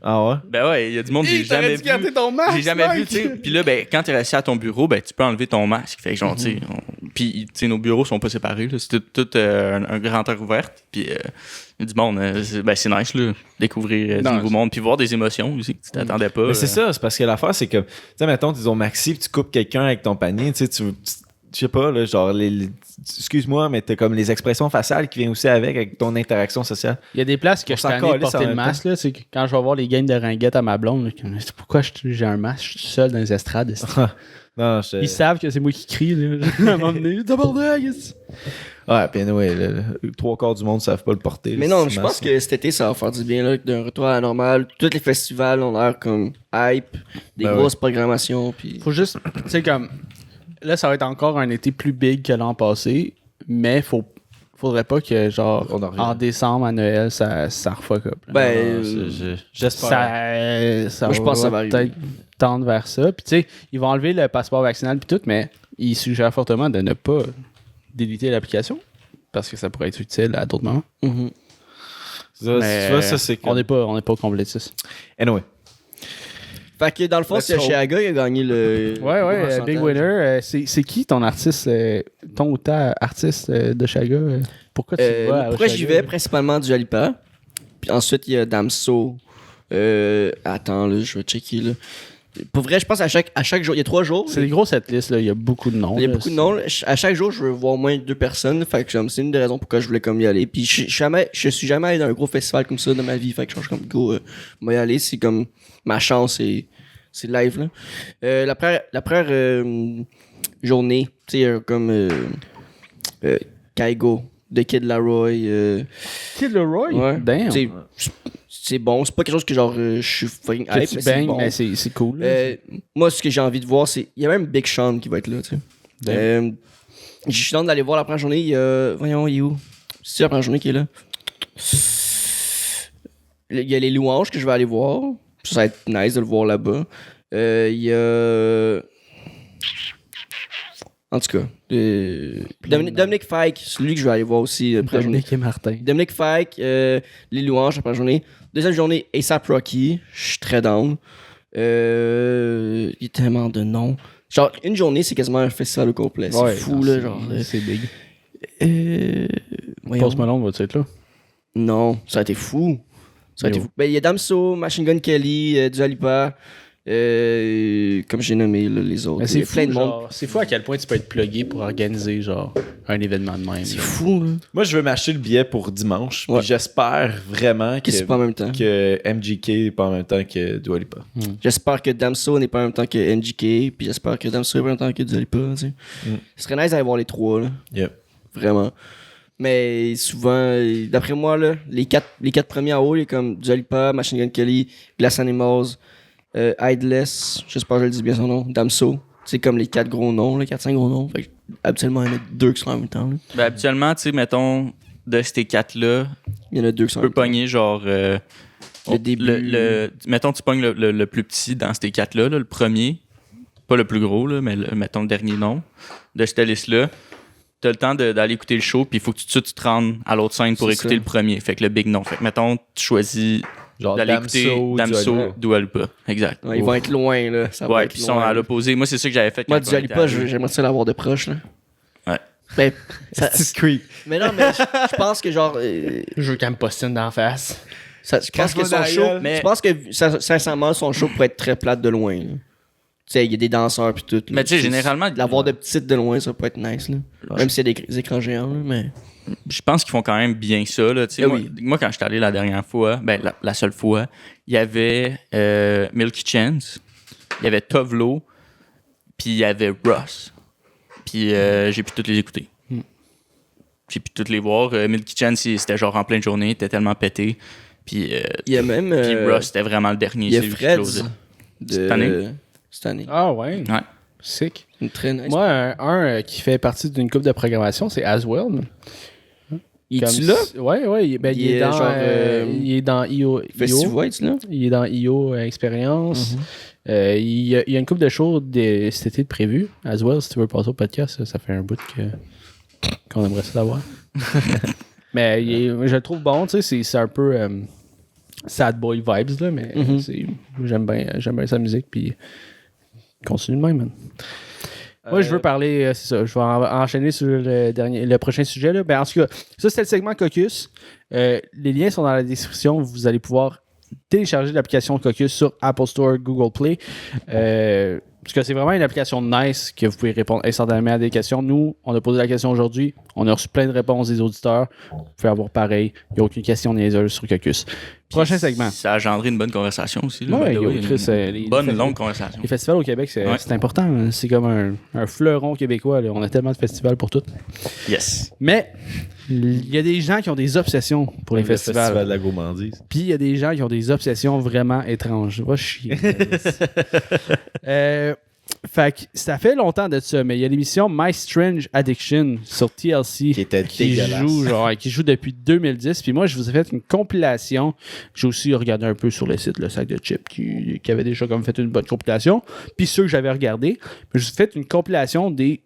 Speaker 1: Ah ouais?
Speaker 4: Ben ouais, il y a du monde que j'ai jamais vu.
Speaker 2: ton masque,
Speaker 4: J'ai jamais vu,
Speaker 2: Mike.
Speaker 4: tu sais. Puis là, ben, quand t'es assis à ton bureau, ben, tu peux enlever ton masque. Fait que, genre, tu sais, puis, tu sais, nos bureaux sont pas séparés, là. C'est tout un grand air ouvert. Puis, il y a du monde, c'est nice, là. Découvrir du
Speaker 2: Non,
Speaker 4: nouveau monde. Puis voir des émotions aussi que tu t'attendais pas.
Speaker 1: Mais c'est ça, c'est parce que l'affaire, c'est que, tu sais, mettons, tu dis au maxi, puis tu coupes quelqu'un avec ton panier, tu sais, je sais pas, là, genre, excuse-moi, mais t'as comme les expressions faciales qui viennent aussi avec ton interaction sociale.
Speaker 2: Il y a des places que
Speaker 1: On
Speaker 2: je
Speaker 1: s'en
Speaker 2: suis tanné de
Speaker 1: calisse en
Speaker 2: porter le
Speaker 1: même
Speaker 2: masque, là, c'est que quand je vais voir les games de ringuettes à ma blonde, là, pourquoi j'ai un masque? Je suis seul dans les estrades.
Speaker 1: Non,
Speaker 2: Ils savent que c'est moi qui crie, là. À un moment donné, tabarnak,
Speaker 1: Ouais, puis anyway, le 3/4 du monde ne savent pas le porter.
Speaker 3: Mais non, je pense que cet été, ça va faire du bien, là, d'un retour à la normale. Tous les festivals ont l'air comme hype, des grosses programmations, puis...
Speaker 2: Faut juste, tu sais, comme, là, ça va être encore un été plus big que l'an passé, mais faudrait pas que, genre, en décembre, à Noël, ça refuck up.
Speaker 3: Ben,
Speaker 2: j'espère.
Speaker 3: Moi, je pense que ça va arriver.
Speaker 2: Peut-être tendre vers ça. Puis, tu sais, ils vont enlever le passeport vaccinal puis tout, mais ils suggèrent fortement de ne pas déliter l'application parce que ça pourrait être utile à d'autres moments.
Speaker 3: Mhm.
Speaker 1: Tu vois, ça, c'est
Speaker 2: On n'est pas complétiste.
Speaker 1: Anyway.
Speaker 3: Fait que dans le fond, c'est Chiaga qui a gagné le.
Speaker 2: Ouais, Big Winner. C'est qui ton artiste, ton ou ta artiste de Chiaga? Pourquoi tu vas à
Speaker 3: Pourquoi
Speaker 2: Chiaga?
Speaker 3: j'y vais? Principalement du Alipa. Puis ensuite, il y a Damso. Attends, là, je vais checker, là. Pour vrai, je pense à chaque jour, il y a 3 jours.
Speaker 2: C'est des gros setlists, là. Il y a beaucoup de noms.
Speaker 3: Il y a beaucoup de noms. Là. À chaque jour, je veux voir au moins 2 personnes. Fait que c'est une des raisons pourquoi je voulais comme y aller. Puis je suis jamais allé dans un gros festival comme ça dans ma vie. Fait que je suis comme go, moi y aller, c'est comme ma chance, c'est live là. La première journée, tu sais, comme Kaigo de Kid Laroi.
Speaker 2: Kid Laroi?
Speaker 3: Ouais.
Speaker 2: Damn.
Speaker 3: C'est bon, c'est pas quelque chose que genre je suis fucking hype, mais c'est bon.
Speaker 2: Mais c'est cool.
Speaker 3: Moi, ce que j'ai envie de voir, c'est. Il y a même Big Sean qui va être là, tu sais. Je suis dans d'aller voir la première journée. Il y a. Voyons, il est où? C'est la première journée qui est là. Il y a les louanges que je vais aller voir. Ça va être nice de le voir là-bas. Il y a. En tout cas, Dominique Fike, c'est lui que je vais aller voir aussi la première journée.
Speaker 2: Dominique et Martin.
Speaker 3: Dominique Fike, les louanges la première journée. Deuxième journée, A$AP Rocky, je suis très down. Il y a tellement de noms. Genre, une journée, c'est quasiment un festival au complet. C'est fou, là, genre.
Speaker 2: C'est big.
Speaker 3: Post
Speaker 2: Malone va-tu être là?
Speaker 3: Non, ça a été fou. Ça a été fou. Ben, il y a Damso, Machine Gun Kelly, Dua Lipa, comme j'ai nommé là, les autres.
Speaker 2: C'est
Speaker 3: plein de monde.
Speaker 2: C'est fou à quel point tu peux être plugué pour organiser genre un événement de même.
Speaker 3: C'est fou, là.
Speaker 1: Moi, je veux m'acheter le billet pour dimanche. Puis j'espère vraiment
Speaker 3: que c'est pas en même temps.
Speaker 1: Que MGK n'est pas en même temps que Dua Lipa.
Speaker 3: J'espère que Damso n'est pas en même temps que MGK. Puis j'espère que Damso n'est pas en même temps que Dua Lipa. Tu sais. Ce serait nice d'aller voir les 3, là.
Speaker 1: Yep.
Speaker 3: Vraiment. Mais souvent, d'après moi, là, les quatre premiers en haut, il y a comme Dua Lipa, Machine Gun Kelly, Glass Animals, Idless, j'espère que je le dis bien son nom, Damso. C'est comme les 4 gros noms, les 4-5 gros noms. Fait que, habituellement, il y en a 2 qui sont en même temps. Là.
Speaker 4: Ben, habituellement, tu sais, mettons, de ces 4-là,
Speaker 3: il y en a 2 qui sont en
Speaker 4: tu
Speaker 3: même
Speaker 4: peux pogner genre.
Speaker 3: Le début.
Speaker 4: Mettons, tu pognes le plus petit dans ces 4-là, là, le premier. Pas le plus gros, là, mais mettons le dernier nom de cette liste-là. T'as le temps d'aller écouter le show, puis il faut que tu te rendes à l'autre scène pour écouter le premier. Fait que le big nom. Fait que, mettons, tu choisis
Speaker 1: genre
Speaker 4: d'aller écouter Damso, Dua Lipa. Exact.
Speaker 3: Ouais, ils vont être loin, là. Ça va être
Speaker 4: puis ils sont à l'opposé. Moi, c'est ça que j'avais fait.
Speaker 3: Moi, Dua Lipa, j'aimerais ça l'avoir de proche, là.
Speaker 4: Ouais.
Speaker 3: Ben,
Speaker 1: c'est creep.
Speaker 3: Mais non, mais je pense que genre.
Speaker 2: Je veux qu'elle me postine d'en face.
Speaker 3: Je pense que son show. Je pense que, sincèrement, son show pourrait être très plate de loin, là. Tu sais, il y a des danseurs puis tout.
Speaker 4: Mais tu sais, généralement.
Speaker 3: L'avoir de petite de loin, ça peut être nice, là. Même s'il y a des écrans géants, là, mais.
Speaker 4: Je pense qu'ils font quand même bien ça, là. Tu sais, moi, quand je suis allé la dernière fois, ben, la seule fois, il y avait Milky Chance, il y avait Tovlo, puis il y avait Ross. Puis j'ai pu toutes les écouter. J'ai pu toutes les voir. Milky Chance, c'était genre en pleine journée, il était tellement pété. Puis
Speaker 3: il y a même.
Speaker 4: Puis Ross, c'était vraiment le dernier.
Speaker 3: Il y a Fred
Speaker 4: cette année.
Speaker 3: Cette année.
Speaker 2: Ah ouais?
Speaker 4: Ouais.
Speaker 2: Sick.
Speaker 3: Très nice.
Speaker 2: Moi, un qui fait partie d'une couple de programmation, c'est Aswell.
Speaker 3: Il est là?
Speaker 2: Ouais. Ben, il est dans,
Speaker 3: genre,
Speaker 2: il est dans IO.
Speaker 3: Festival, tu là?
Speaker 2: Il est dans IO Expérience. Il y a une couple de shows cet été de prévu. Aswell, si tu veux passer au podcast, ça fait un bout qu'on aimerait ça l'avoir. Mais je le trouve bon, tu sais, c'est un peu sad boy vibes, là, mais j'aime bien sa musique, puis continue de même, man. Moi, je veux parler, c'est ça, je vais enchaîner sur le prochain sujet, là. Ben, en tout cas, ça, c'était le segment Caucus. Les liens sont dans la description. Vous allez pouvoir télécharger l'application Caucus sur Apple Store, Google Play. Parce que c'est vraiment une application nice que vous pouvez répondre instantanément à des questions. Nous, on a posé la question aujourd'hui. On a reçu plein de réponses des auditeurs. Vous pouvez avoir pareil. Il n'y a aucune question niaiseuse sur Caucus. Prochain segment.
Speaker 4: Ça a engendré une bonne conversation aussi. Là,
Speaker 2: Ouais,
Speaker 4: by the way,
Speaker 2: Chris,
Speaker 4: une bonne, longue conversation.
Speaker 2: Les festivals au Québec, c'est important. Hein. C'est comme un fleuron québécois. Là. On a tellement de festivals pour tout.
Speaker 4: Yes.
Speaker 2: Mais il y a des gens qui ont des obsessions pour les
Speaker 1: Le
Speaker 2: festivals.
Speaker 1: festival de la gourmandise.
Speaker 2: Puis il y a des gens qui ont des obsessions vraiment étranges. Va chier. Fait que ça fait longtemps de ça, mais il y a l'émission My Strange Addiction sur TLC
Speaker 1: Qui était dégueulasse.
Speaker 2: qui joue depuis 2010. Puis moi, je vous ai fait une compilation. J'ai aussi regardé un peu sur le site Le Sac de Chips qui avait déjà comme fait une bonne compilation. Puis ceux que j'avais regardés. Mais je vous ai fait une compilation des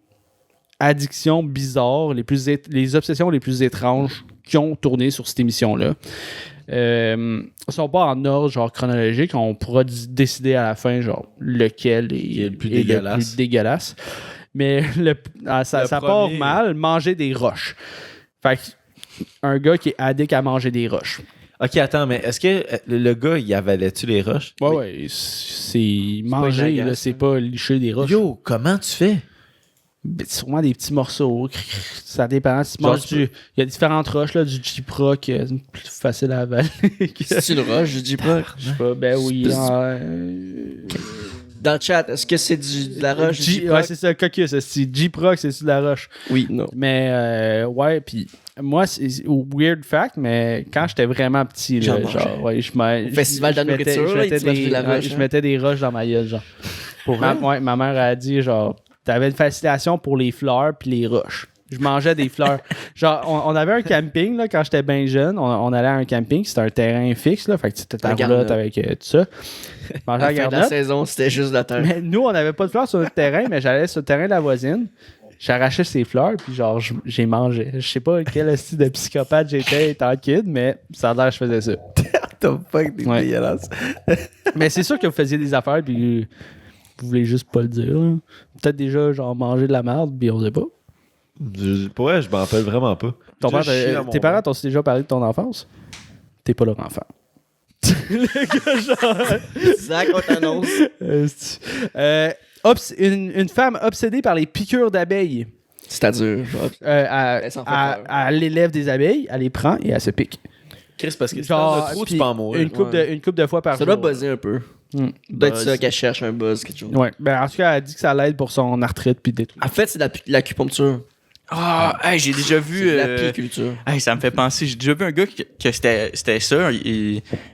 Speaker 2: addictions bizarres, les obsessions les plus étranges qui ont tourné sur cette émission-là. Ils sont pas en ordre genre chronologique, on pourra décider à la fin genre lequel est
Speaker 1: le plus
Speaker 2: est
Speaker 1: dégueulasse.
Speaker 2: le plus dégueulasse. Mais ça part
Speaker 1: premier-
Speaker 2: mal, manger des roches. Fait que, un gars qui est addict à manger des roches.
Speaker 1: Ok, attends, mais est-ce que le gars, il avalait-tu les roches?
Speaker 2: Ouais, c'est manger,
Speaker 3: une
Speaker 2: là,
Speaker 3: agace,
Speaker 2: c'est pas licher des roches.
Speaker 1: Yo, comment tu fais?
Speaker 2: Ben, sûrement des petits morceaux. Ça dépend. Si tu
Speaker 1: Genre,
Speaker 2: manges il y a différentes roches, là, du J-Proc, plus facile à avaler.
Speaker 3: C'est une roche, je dis pas.
Speaker 2: Je sais pas, ben oui.
Speaker 3: Dans le chat, est-ce que c'est de la roche?
Speaker 2: Ouais, c'est ça, Caucus. C'est J-Proc, c'est de la roche.
Speaker 3: Oui, non.
Speaker 2: Mais, ouais, puis moi, c'est weird fact, mais quand j'étais vraiment petit, là,
Speaker 3: J'en mangeais.
Speaker 2: genre, ouais,
Speaker 3: Au festival de la nourriture, là, tu manges de la roche,
Speaker 2: je
Speaker 3: hein?
Speaker 2: mettais des roches dans ma gueule, genre. Ma mère a dit, genre, t'avais une fascination pour les fleurs puis les roches. Je mangeais des fleurs. Genre, on avait un camping, là, quand j'étais bien jeune. On allait à un camping, c'était un terrain fixe, là. Fait que c'était ta
Speaker 3: Un
Speaker 2: roulotte
Speaker 3: garnotte.
Speaker 2: avec tout ça. Je mangeais
Speaker 3: À
Speaker 2: à
Speaker 3: la fin de la
Speaker 2: garnotte.
Speaker 3: saison, c'était juste de la terre.
Speaker 2: Mais nous, on n'avait pas de fleurs sur notre terrain, mais j'allais sur le terrain de la voisine. J'arrachais ses fleurs, puis genre, j'ai mangé. Je sais pas quel style de psychopathe j'étais étant kid, mais ça a l'air que je faisais ça.
Speaker 1: The fuck, des
Speaker 2: Ouais.
Speaker 1: dégueulasses.
Speaker 2: Mais c'est sûr que vous faisiez des affaires, puis vous voulez juste pas le dire. Là. Peut-être déjà, genre, manger de la merde, puis on sait pas.
Speaker 1: Pour vrai, je m'en rappelle vraiment pas.
Speaker 2: Ton
Speaker 1: J'ai
Speaker 2: père,
Speaker 1: chié dans mon
Speaker 2: tes parents t'ont déjà parlé de ton enfance? T'es pas leur enfant.
Speaker 3: Zach, on t'annonce.
Speaker 2: Une femme obsédée par les piqûres d'abeilles.
Speaker 3: C'est-à-dire, genre,
Speaker 2: Elle
Speaker 3: s'en fait peur.
Speaker 2: l'élève des abeilles, elle les prend et elle se pique.
Speaker 1: Chris, parce que
Speaker 2: Genre,
Speaker 1: trop, tu
Speaker 2: puis
Speaker 1: peux en mourir.
Speaker 2: une couple de fois par
Speaker 3: ça
Speaker 2: jour.
Speaker 3: doit buzzer un peu. Doit être ça qu'elle cherche un buzz, quelque chose.
Speaker 2: Ouais. Ben, en tout cas, elle dit que ça l'aide pour son arthrite puis des trucs.
Speaker 3: En fait, c'est de l'acupuncture.
Speaker 4: Ah, hey, j'ai déjà
Speaker 3: C'est
Speaker 4: vu.
Speaker 3: de l'apiculture.
Speaker 4: Hey, ça me fait penser. J'ai déjà vu un gars que c'était ça,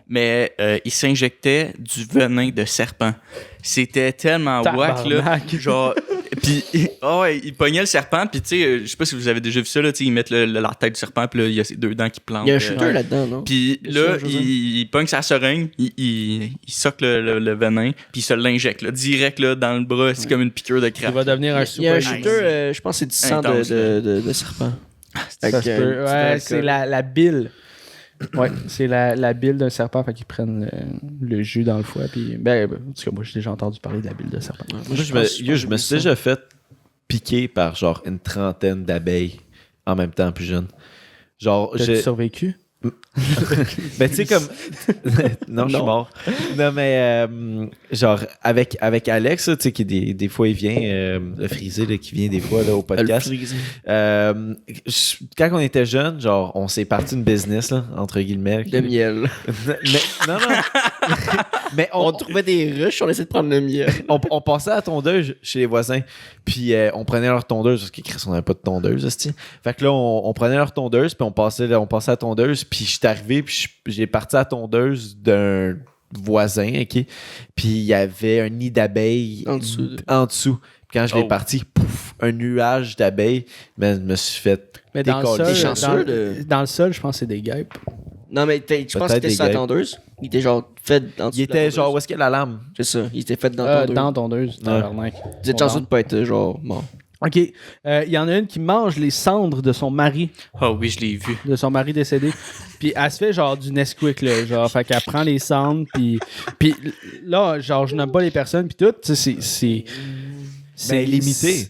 Speaker 4: mais il s'injectait du venin de serpent. C'était tellement whack, là.
Speaker 2: Tabarnak.
Speaker 4: Genre, puis ouais, il pognait le serpent, puis tu sais, je sais pas si vous avez déjà vu ça, là, tu sais, ils mettent la tête du serpent, puis là, il y a ses deux dents qui plantent.
Speaker 3: Il y a un shooter là-dedans, non?
Speaker 4: Puis
Speaker 3: Bien
Speaker 4: là,
Speaker 3: sûr, José.
Speaker 4: il pogne sa seringue, il soque le venin, puis il se l'injecte, là, direct là, dans le bras. C'est comme une piqûre de
Speaker 2: Il
Speaker 4: crabe.
Speaker 2: va devenir un
Speaker 3: Il y a un
Speaker 2: super.
Speaker 3: shooter, je pense que c'est du sang
Speaker 4: Intense,
Speaker 3: de serpent.
Speaker 2: Ça se peut. Ouais, c'est la bile. Ouais, c'est la bile d'un serpent, fait qu'ils prennent le jus dans le foie. Puis, en tout cas, moi, j'ai déjà entendu parler de la bile de serpent.
Speaker 1: Moi, je me suis déjà fait piquer par genre une trentaine d'abeilles en même temps plus jeune. Genre,
Speaker 2: T'as-tu survécu?
Speaker 1: Ben, tu sais, comme. Non, je suis mort. Non, mais genre, avec Alex, tu sais, qui des fois, il vient, le frisé, là, qui vient des fois là, au podcast. Quand on était jeunes, genre, on s'est parti une business, là, entre guillemets.
Speaker 3: De miel.
Speaker 1: Mais, non. Mais
Speaker 3: On trouvait des ruches, on essayait de prendre le miel.
Speaker 1: on passait à la tondeuse chez les voisins. Puis on prenait leur tondeuse, parce que Chris, on n'avait pas de tondeuse, hostie. Fait que là, on prenait leur tondeuse, puis on passait à la tondeuse, puis j'étais arrivé, puis j'ai parti à la tondeuse d'un voisin, OK? Puis il y avait un nid d'abeilles en dessous. Puis quand je l'ai parti, pouf, un nuage d'abeilles, ben, je me suis fait
Speaker 2: Mais dans le
Speaker 1: décoller.
Speaker 2: sol,
Speaker 3: chanceux
Speaker 2: dans le sol, je pense que c'est des guêpes.
Speaker 3: Non, mais je pense que c'était
Speaker 1: des
Speaker 3: sur la
Speaker 1: guêpes.
Speaker 3: tondeuse. Il était genre fait en dessous
Speaker 1: Il
Speaker 3: de la
Speaker 1: était genre, où
Speaker 3: tondeuse.
Speaker 1: est-ce qu'il y a la lame?
Speaker 3: C'est ça, il était fait dans la tondeuse.
Speaker 2: Dans tondeuse, tabarnak.
Speaker 3: Vous êtes chanceux de pas être genre mort.
Speaker 2: OK. Il y en a une qui mange les cendres de son mari,
Speaker 4: Ah oui, je l'ai vu.
Speaker 2: décédé. Puis elle se fait genre du Nesquik, là. Genre, fait qu'elle prend les cendres, puis là, genre, je nomme pas les personnes, puis tout. Tu sais, c'est
Speaker 1: Ben, limité.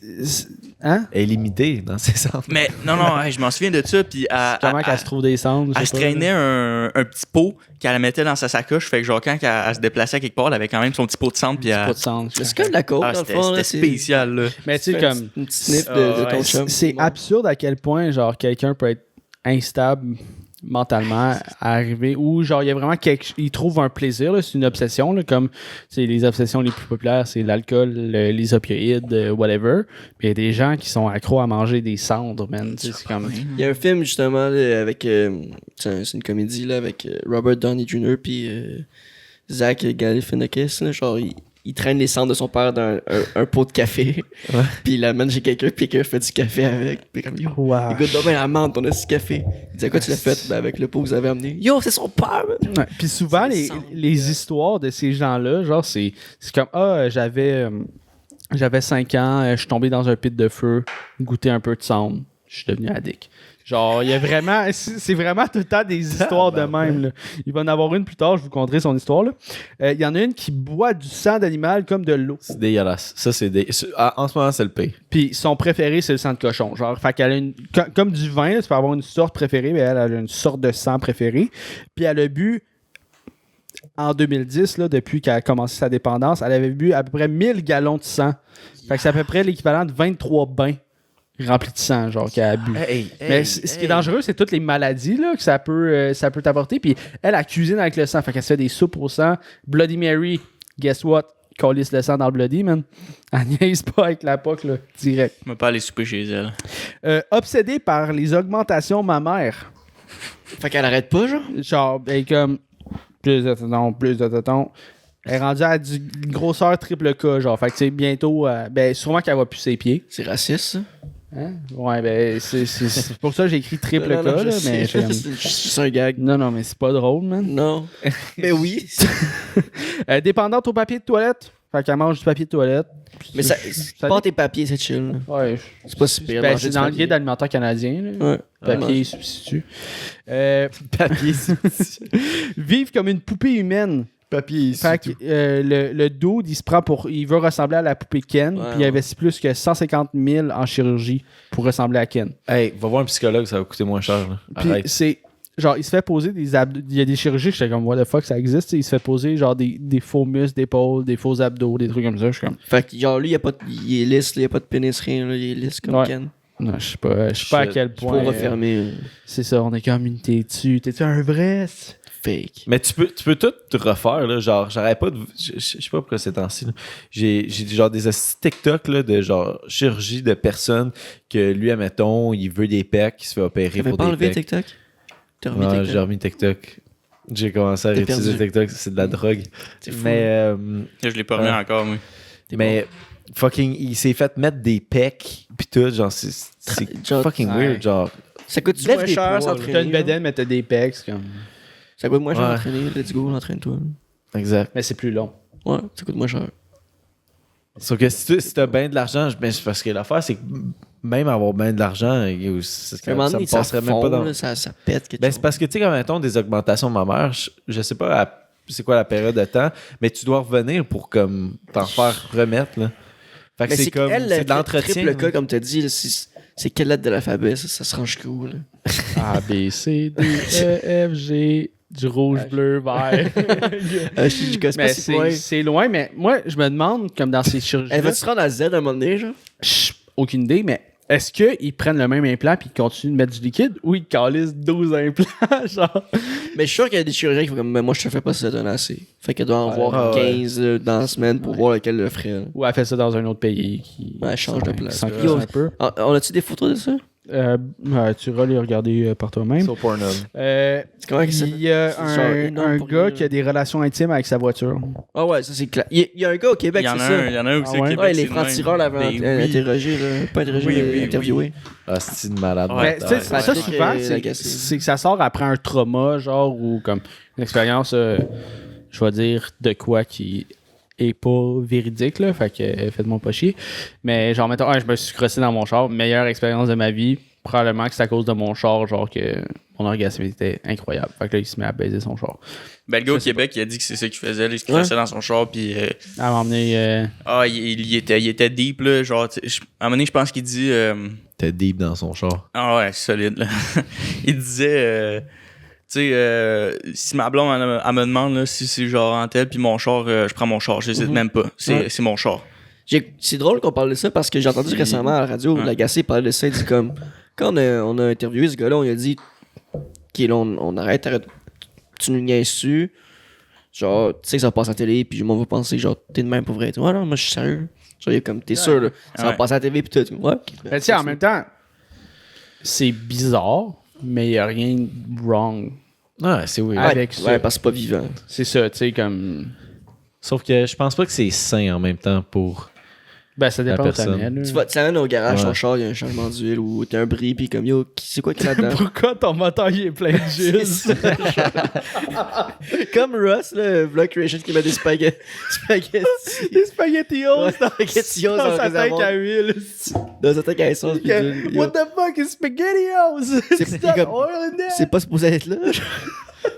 Speaker 2: Hein?
Speaker 1: Elle est limitée dans ses cendres.
Speaker 4: Mais non, hey, je m'en souviens de ça. Puis
Speaker 2: Comment qu'elle se trouve des cendres?
Speaker 4: elle se traînait un petit pot qu'elle mettait dans sa sacoche. Fait que genre, quand elle se déplaçait quelque part, elle avait quand même son petit pot de cendre. Puis
Speaker 2: Pas de cendre.
Speaker 3: C'est comme de la coke, dans le fond.
Speaker 4: c'était spécial, là.
Speaker 2: Mais tu sais, comme.
Speaker 3: Une petite sniff de ton chum.
Speaker 2: C'est absurde à quel point, genre, quelqu'un peut être instable mentalement à arriver ou genre il y a vraiment il trouve un plaisir là, c'est une obsession là, comme les obsessions les plus populaires c'est l'alcool, les opioïdes, whatever, puis il y a des gens qui sont accros à manger des cendres, man. C'est comme...
Speaker 3: Il y a un film justement là, avec c'est une comédie là avec Robert Downey Jr. puis Zach Galifianakis là, genre il traîne les cendres de son père dans un pot de café. Ouais. Puis il l'amène chez quelqu'un, puis quelqu'un fait du café avec. Puis comme, yo, il goûte bien la menthe, on a ce café. Il dit, à quoi tu l'as fait? Ben, avec le pot que vous avez amené. Yo, c'est son père, man.
Speaker 2: Ouais. Puis souvent, les histoires de ces gens-là, genre, c'est comme, j'avais 5 ans, je suis tombé dans un pit de feu, goûté un peu de cendre, je suis devenu addict. Genre, il y a vraiment... C'est vraiment tout le temps des histoires de même, là. Il va en avoir une plus tard, je vous conterai son histoire, là. Il y en a une qui boit du sang d'animal comme de l'eau.
Speaker 1: C'est dégueulasse. Ça, c'est en ce moment, c'est le pire.
Speaker 2: Puis son préféré, c'est le sang de cochon. Genre, fait qu'elle a une... Comme du vin, là, tu peux avoir une sorte préférée, mais elle a une sorte de sang préféré. Puis elle a bu... En 2010, là, depuis qu'elle a commencé sa dépendance, elle avait bu à peu près 1000 gallons de sang. Fait que c'est à peu près l'équivalent de 23 bains rempli de sang, genre, qu'elle a bu. Mais ce qui est dangereux, c'est toutes les maladies là, que ça peut t'apporter. Puis elle cuisine avec le sang. Fait qu'elle se fait des soupes au sang. Bloody Mary, guess what? Calisse le sang dans le Bloody, man. Elle niaise pas avec la POC, là, direct.
Speaker 4: Je ne pas aller souper chez elle.
Speaker 2: Obsédée par les augmentations mammaires.
Speaker 3: Fait qu'elle arrête pas, genre?
Speaker 2: Genre, ben, comme plus de tétons. Elle est rendue à une grosseur triple K, genre. Fait que c'est bientôt... ben, sûrement qu'elle va plus ses pieds.
Speaker 3: C'est raciste, ça?
Speaker 2: Hein? Ouais, ben, c'est pour ça que j'ai écrit triple K, là, mais...
Speaker 3: C'est un gag.
Speaker 2: Non, mais c'est pas drôle, man.
Speaker 3: Non. Mais oui.
Speaker 2: Dépendante au papier de toilette. Fait qu'elle mange du papier de toilette.
Speaker 3: Mais ça pas tes papiers, c'est chill.
Speaker 2: Ouais.
Speaker 3: C'est pas super.
Speaker 2: Ben, c'est dans le guide alimentaire canadien, là.
Speaker 3: Ouais.
Speaker 2: Papier substitut.
Speaker 1: Papier substitut.
Speaker 2: Vivre comme une poupée humaine.
Speaker 1: Papier
Speaker 2: Fait que le dude, il veut ressembler à la poupée Ken, puis il investit plus que 150 000 en chirurgie pour ressembler à Ken.
Speaker 1: Hey, va voir un psychologue, ça va coûter moins cher. Là.
Speaker 2: Puis c'est... Genre, il se fait poser des abdos. Il y a des chirurgies, j'étais comme, what the fuck, ça existe. Il se fait poser genre des faux muscles d'épaule, des faux abdos, des trucs comme ça. Je suis comme...
Speaker 3: Fait que genre, lui, il est lisse, il n'y a pas de pénis, rien. Là, il est lisse comme Ken.
Speaker 2: Non, je sais pas à quel point.
Speaker 3: Pour refermer.
Speaker 2: C'est ça, on est comme une t'es-tu un vrai?
Speaker 3: Fake.
Speaker 1: Mais tu peux tout te refaire, là. Genre, j'arrête pas de. Je sais pas pourquoi ces temps-ci. J'ai genre des TikTok là, de genre chirurgie de personnes que lui, admettons, il veut des pecs, il se fait opérer pour
Speaker 3: pas
Speaker 1: des
Speaker 3: enlevé
Speaker 1: pecs.
Speaker 3: TikTok? T'as remis TikTok?
Speaker 1: J'ai remis TikTok. J'ai commencé à réutiliser TikTok, c'est de la drogue. Mais.
Speaker 4: Je l'ai pas remis encore, moi.
Speaker 1: Mais. Fucking, il s'est fait mettre des pecs, pis tout, genre, c'est fucking weird, genre.
Speaker 3: Ça coûte moins cher s'entraîner.
Speaker 2: T'as une bedaine, mais t'as des pecs, comme...
Speaker 3: Ça coûte moins cher d'entraîner, let's go, entraîne-toi.
Speaker 1: Exact.
Speaker 2: Mais c'est plus long.
Speaker 3: Ouais, ça coûte moins cher.
Speaker 1: Sauf que si t'as bien de l'argent, parce que l'affaire, c'est que même avoir bien de l'argent, ça me passerait même pas dans...
Speaker 3: Ça pète.
Speaker 1: Ben, c'est parce que, tu sais, quand mettons des augmentations mammaires, je sais pas c'est quoi la période de temps, mais tu dois revenir pour comme t'en faire remettre, là. Fait que
Speaker 3: mais
Speaker 1: c'est comme, c'est de l'entretien.
Speaker 3: Le cas, comme t'as dit, c'est quelle lettre de l'alphabet, ça se range où, là?
Speaker 2: A, B, C, D, E, F, G, du rouge, bleu, vert. C'est loin, mais moi, je me demande, comme dans ces chirurgies.
Speaker 3: Elle va-tu se rendre à Z à un moment donné, genre?
Speaker 2: Aucune idée, mais est-ce qu'ils prennent le même implant puis ils continuent de mettre du liquide ou ils calissent 12 implants, genre?
Speaker 3: Mais je suis sûr qu'il y a des chirurgiens qui font comme, mais moi, je te fais pas ça d'un assez. Fait qu'elle doit en voir 15 dans la semaine pour voir lequel le ferait.
Speaker 2: Ou elle fait ça dans un autre pays qui
Speaker 3: change de place.
Speaker 2: Un peu.
Speaker 3: On a-tu des photos de ça?
Speaker 2: Tu vas les regarder par toi-même.
Speaker 1: Sur Pornhub.
Speaker 2: Il y a un gars qui a des relations intimes avec sa voiture.
Speaker 3: Ah ouais, ça c'est clair. Il y a un gars au Québec, c'est ça.
Speaker 4: Il y en a un aussi au Québec.
Speaker 3: Ouais, les francs-tireurs l'avaient interrogé, pas interrogé, mais interviewé.
Speaker 1: Ah, c'est une malade.
Speaker 2: Ouais, ça souvent, c'est que ça sort après un trauma, genre, ou comme une expérience, je vais dire, de quoi qui est pas véridique, là, fait que faites-moi pas chier. Mais genre, mettons, je me suis crossé dans mon char, meilleure expérience de ma vie, probablement que c'est à cause de mon char, genre que mon orgasme était incroyable. Fait que là, il se met à baiser son char.
Speaker 4: Ben, le gars au Québec, il a dit que c'est ça qu'il faisait. Là, il se crachait dans son char, puis...
Speaker 2: À m'emmener...
Speaker 4: il était deep, là. Genre, à un moment donné, je pense qu'il dit...
Speaker 1: T'es deep dans son char.
Speaker 4: Ah ouais, solide, là. Il disait... tu sais, si ma blonde, elle me demande là, si c'est genre en tel, puis mon char, je prends mon char. J'hésite même pas. C'est mon char.
Speaker 3: C'est drôle qu'on parle de ça parce que j'ai entendu récemment à la radio, Lagacé parlait de ça. Il dit comme, quand on a interviewé ce gars-là, on lui a dit, OK, là, on arrête, tu nous niaises dessus. Genre, tu sais que ça va passer à la télé, puis on va penser, genre, t'es de même pour vrai. Ouais, non, moi, je suis sérieux. Genre, il est comme, t'es sûr, là, ça va passer à la télé, puis tout. Ouais.
Speaker 2: Mais tu sais, en même temps, c'est bizarre, mais il n'y a rien de wrong
Speaker 1: Ouais, c'est weird.
Speaker 2: avec ça.
Speaker 3: Ouais, parce que c'est pas vivant.
Speaker 2: C'est ça, tu sais, comme...
Speaker 1: Sauf que je pense pas que c'est sain en même temps pour...
Speaker 2: Ben, ça dépend
Speaker 1: La
Speaker 2: où t'en
Speaker 1: personne.
Speaker 2: es,
Speaker 3: Tu vas au garage,
Speaker 1: Ouais.
Speaker 3: ton char, il y a un changement d'huile ou t'as un bris, puis comme, yo, c'est quoi qu'il y a là-dedans?
Speaker 2: Pourquoi ton moteur il est plein de jus?
Speaker 3: Comme Ross, là, Vlog Creation qui met des spaghettis.
Speaker 2: Des spaghettios
Speaker 3: Ouais, spaghettios
Speaker 2: dans
Speaker 3: dans
Speaker 2: sa
Speaker 3: le
Speaker 2: tank
Speaker 3: réservoir.
Speaker 2: à huile.
Speaker 3: Dans un tank à essence. puis yo,
Speaker 2: What the fuck is spaghettios?
Speaker 3: C'est
Speaker 2: not
Speaker 3: comme-
Speaker 2: oil in there?
Speaker 3: c'est pas supposé être là.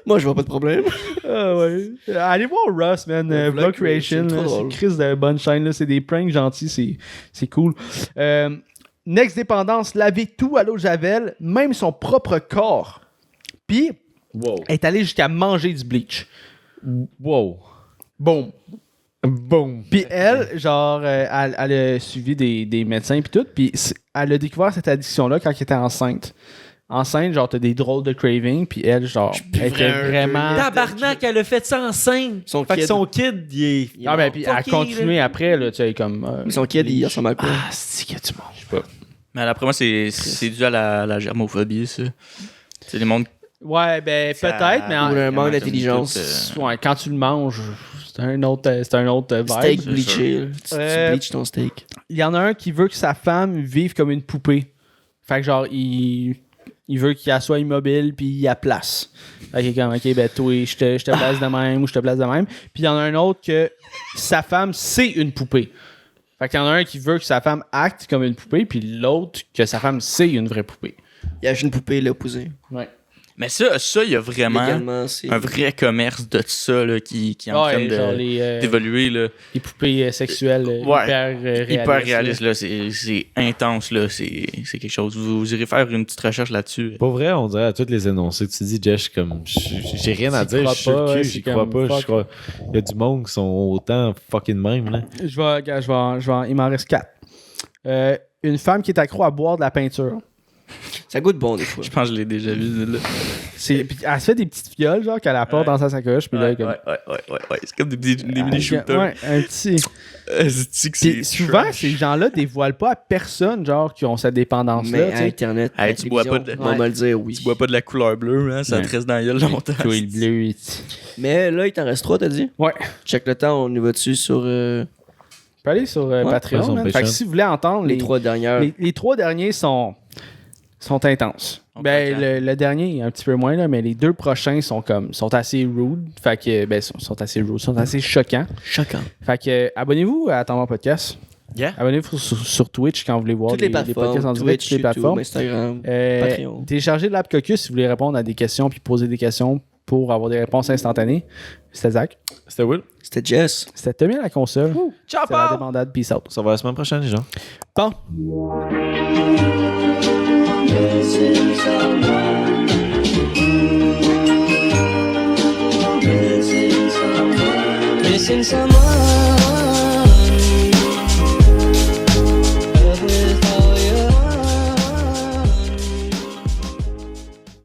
Speaker 3: Moi, je vois pas de problème.
Speaker 2: Ah ouais. Allez voir Russ, man.
Speaker 3: Vlog
Speaker 2: Vlog Creation.
Speaker 3: Creation, trop
Speaker 2: là, C'est
Speaker 3: drôle.
Speaker 2: Chris de bonne chaîne. Là. C'est des pranks gentils. C'est cool. Next dépendance, laver tout à l'eau de Javel, même son propre corps. Puis,
Speaker 1: Wow.
Speaker 2: elle est allée jusqu'à manger du bleach.
Speaker 1: Wow.
Speaker 2: Boom.
Speaker 1: Boom.
Speaker 2: Puis elle, genre, elle a suivi des médecins puis tout. Puis elle a découvert cette addiction-là quand elle était enceinte. Enceinte, genre, t'as des drôles de craving. Puis elle, genre, elle était vraiment...
Speaker 1: Tabarnak, elle a fait ça enceinte.
Speaker 3: Son
Speaker 1: Fait que
Speaker 3: kid.
Speaker 1: son kid, il est...
Speaker 2: Ah ben, puis elle a
Speaker 1: Fucké,
Speaker 2: continué
Speaker 1: là.
Speaker 2: après, là, tu sais, comme...
Speaker 3: Son kid, il ressemble à quoi?
Speaker 1: Ah, c'est que tu manges.
Speaker 4: Mais après moi, c'est dû à la germophobie, ça. C'est les mondes...
Speaker 2: Ouais, ben,
Speaker 4: Ça-
Speaker 2: peut-être, mais
Speaker 3: Ou un manque
Speaker 4: comme
Speaker 3: d'intelligence.
Speaker 4: tout,
Speaker 2: ouais, quand tu le manges, c'est un autre vibe.
Speaker 3: Steak
Speaker 4: c'est
Speaker 3: bleaché. là. Tu bleaches ton steak.
Speaker 2: Il y en a un qui veut que sa femme vive comme une poupée. Fait que genre, il veut qu'elle soit immobile puis il la place. Fait que comme, ok, ben toi, je te place de même ou je te place de même. Puis il y en a un autre que sa femme, c'est une poupée. Fait qu'il y en a un qui veut que sa femme acte comme une poupée, puis l'autre que sa femme, c'est une vraie poupée.
Speaker 3: Il y a juste une poupée, là, opposée.
Speaker 2: Ouais.
Speaker 4: Mais ça, il y a vraiment
Speaker 3: Légalement, c'est.
Speaker 4: un vrai commerce de ça là, qui est en train
Speaker 2: genre
Speaker 4: d'évoluer. Là.
Speaker 2: les poupées sexuelles
Speaker 4: Ouais.
Speaker 2: hyper réalistes.
Speaker 4: Hyper réaliste, là. C'est intense, là. C'est quelque chose. Vous irez faire une petite recherche là-dessus.
Speaker 1: Pour vrai, on dirait à toutes les énoncés que tu dis, Jess, comme, j'ai rien à
Speaker 2: T'y
Speaker 1: dire,
Speaker 2: crois
Speaker 1: je suis sur
Speaker 2: pas,
Speaker 1: le
Speaker 2: ouais,
Speaker 1: cul,
Speaker 2: c'est
Speaker 1: j'y crois
Speaker 2: comme,
Speaker 1: pas,
Speaker 2: fuck.
Speaker 1: je crois. Il y a du monde qui sont autant fucking même, là.
Speaker 2: Il m'en reste 4. Une femme qui est accro à boire de la peinture.
Speaker 3: Ça goûte bon, des fois.
Speaker 4: Je pense que je l'ai déjà vu, là.
Speaker 2: Puis elle se fait des petites fioles, genre, qu'elle apporte dans sa sacoche. Puis là,
Speaker 4: Ouais,
Speaker 2: comme...
Speaker 4: ouais. C'est comme des mini-shooters.
Speaker 2: Ouais, un petit. Puis souvent, ces gens-là dévoilent pas à personne, genre, qui ont cette dépendance-là.
Speaker 3: Mais
Speaker 2: tu
Speaker 3: à
Speaker 2: sais.
Speaker 3: Internet, à
Speaker 4: Hey,
Speaker 3: la
Speaker 4: tu bois
Speaker 3: télévision,
Speaker 4: pas de-
Speaker 3: on va me le dire, oui.
Speaker 4: Tu bois pas de la couleur bleue, hein? Ça
Speaker 2: Ouais.
Speaker 4: te reste dans la gueule longtemps.
Speaker 2: Toi, le bleu,
Speaker 3: Mais là, il t'en reste 3, t'as dit?
Speaker 2: Ouais.
Speaker 3: Check le temps, on y va dessus sur
Speaker 2: Tu peux aller sur Patreon.
Speaker 1: sur
Speaker 2: man.
Speaker 1: Patreon.
Speaker 2: Fait que si vous voulez entendre
Speaker 3: les 3 dernières.
Speaker 2: les 3 derniers sont intenses.
Speaker 4: On
Speaker 2: Ben,
Speaker 4: comprend.
Speaker 2: le dernier, un petit peu moins, là, mais les 2 prochains sont assez rude. Fait que, ben, sont assez rude, sont assez choquants.
Speaker 3: Choquant.
Speaker 2: Fait que, abonnez-vous à Attends mon podcast.
Speaker 1: Yeah.
Speaker 2: Abonnez-vous sur Twitch quand vous voulez voir
Speaker 3: Toutes les
Speaker 2: podcasts
Speaker 3: plateformes,
Speaker 2: en direct,
Speaker 3: Twitch,
Speaker 2: toutes les
Speaker 3: YouTube,
Speaker 2: plateformes.
Speaker 3: Instagram,
Speaker 2: Euh,
Speaker 3: Patreon.
Speaker 2: Téléchargez l'app Caucus si vous voulez répondre à des questions puis poser des questions pour avoir des réponses instantanées. C'était Zach.
Speaker 1: C'était Will.
Speaker 3: C'était Jess.
Speaker 2: C'était Tommy à la console.
Speaker 1: Ciao,
Speaker 2: C'est la
Speaker 1: Paul!
Speaker 2: débandade. Peace out.
Speaker 1: Ça va la semaine prochaine, les gens.
Speaker 2: Bon.
Speaker 5: Missing someone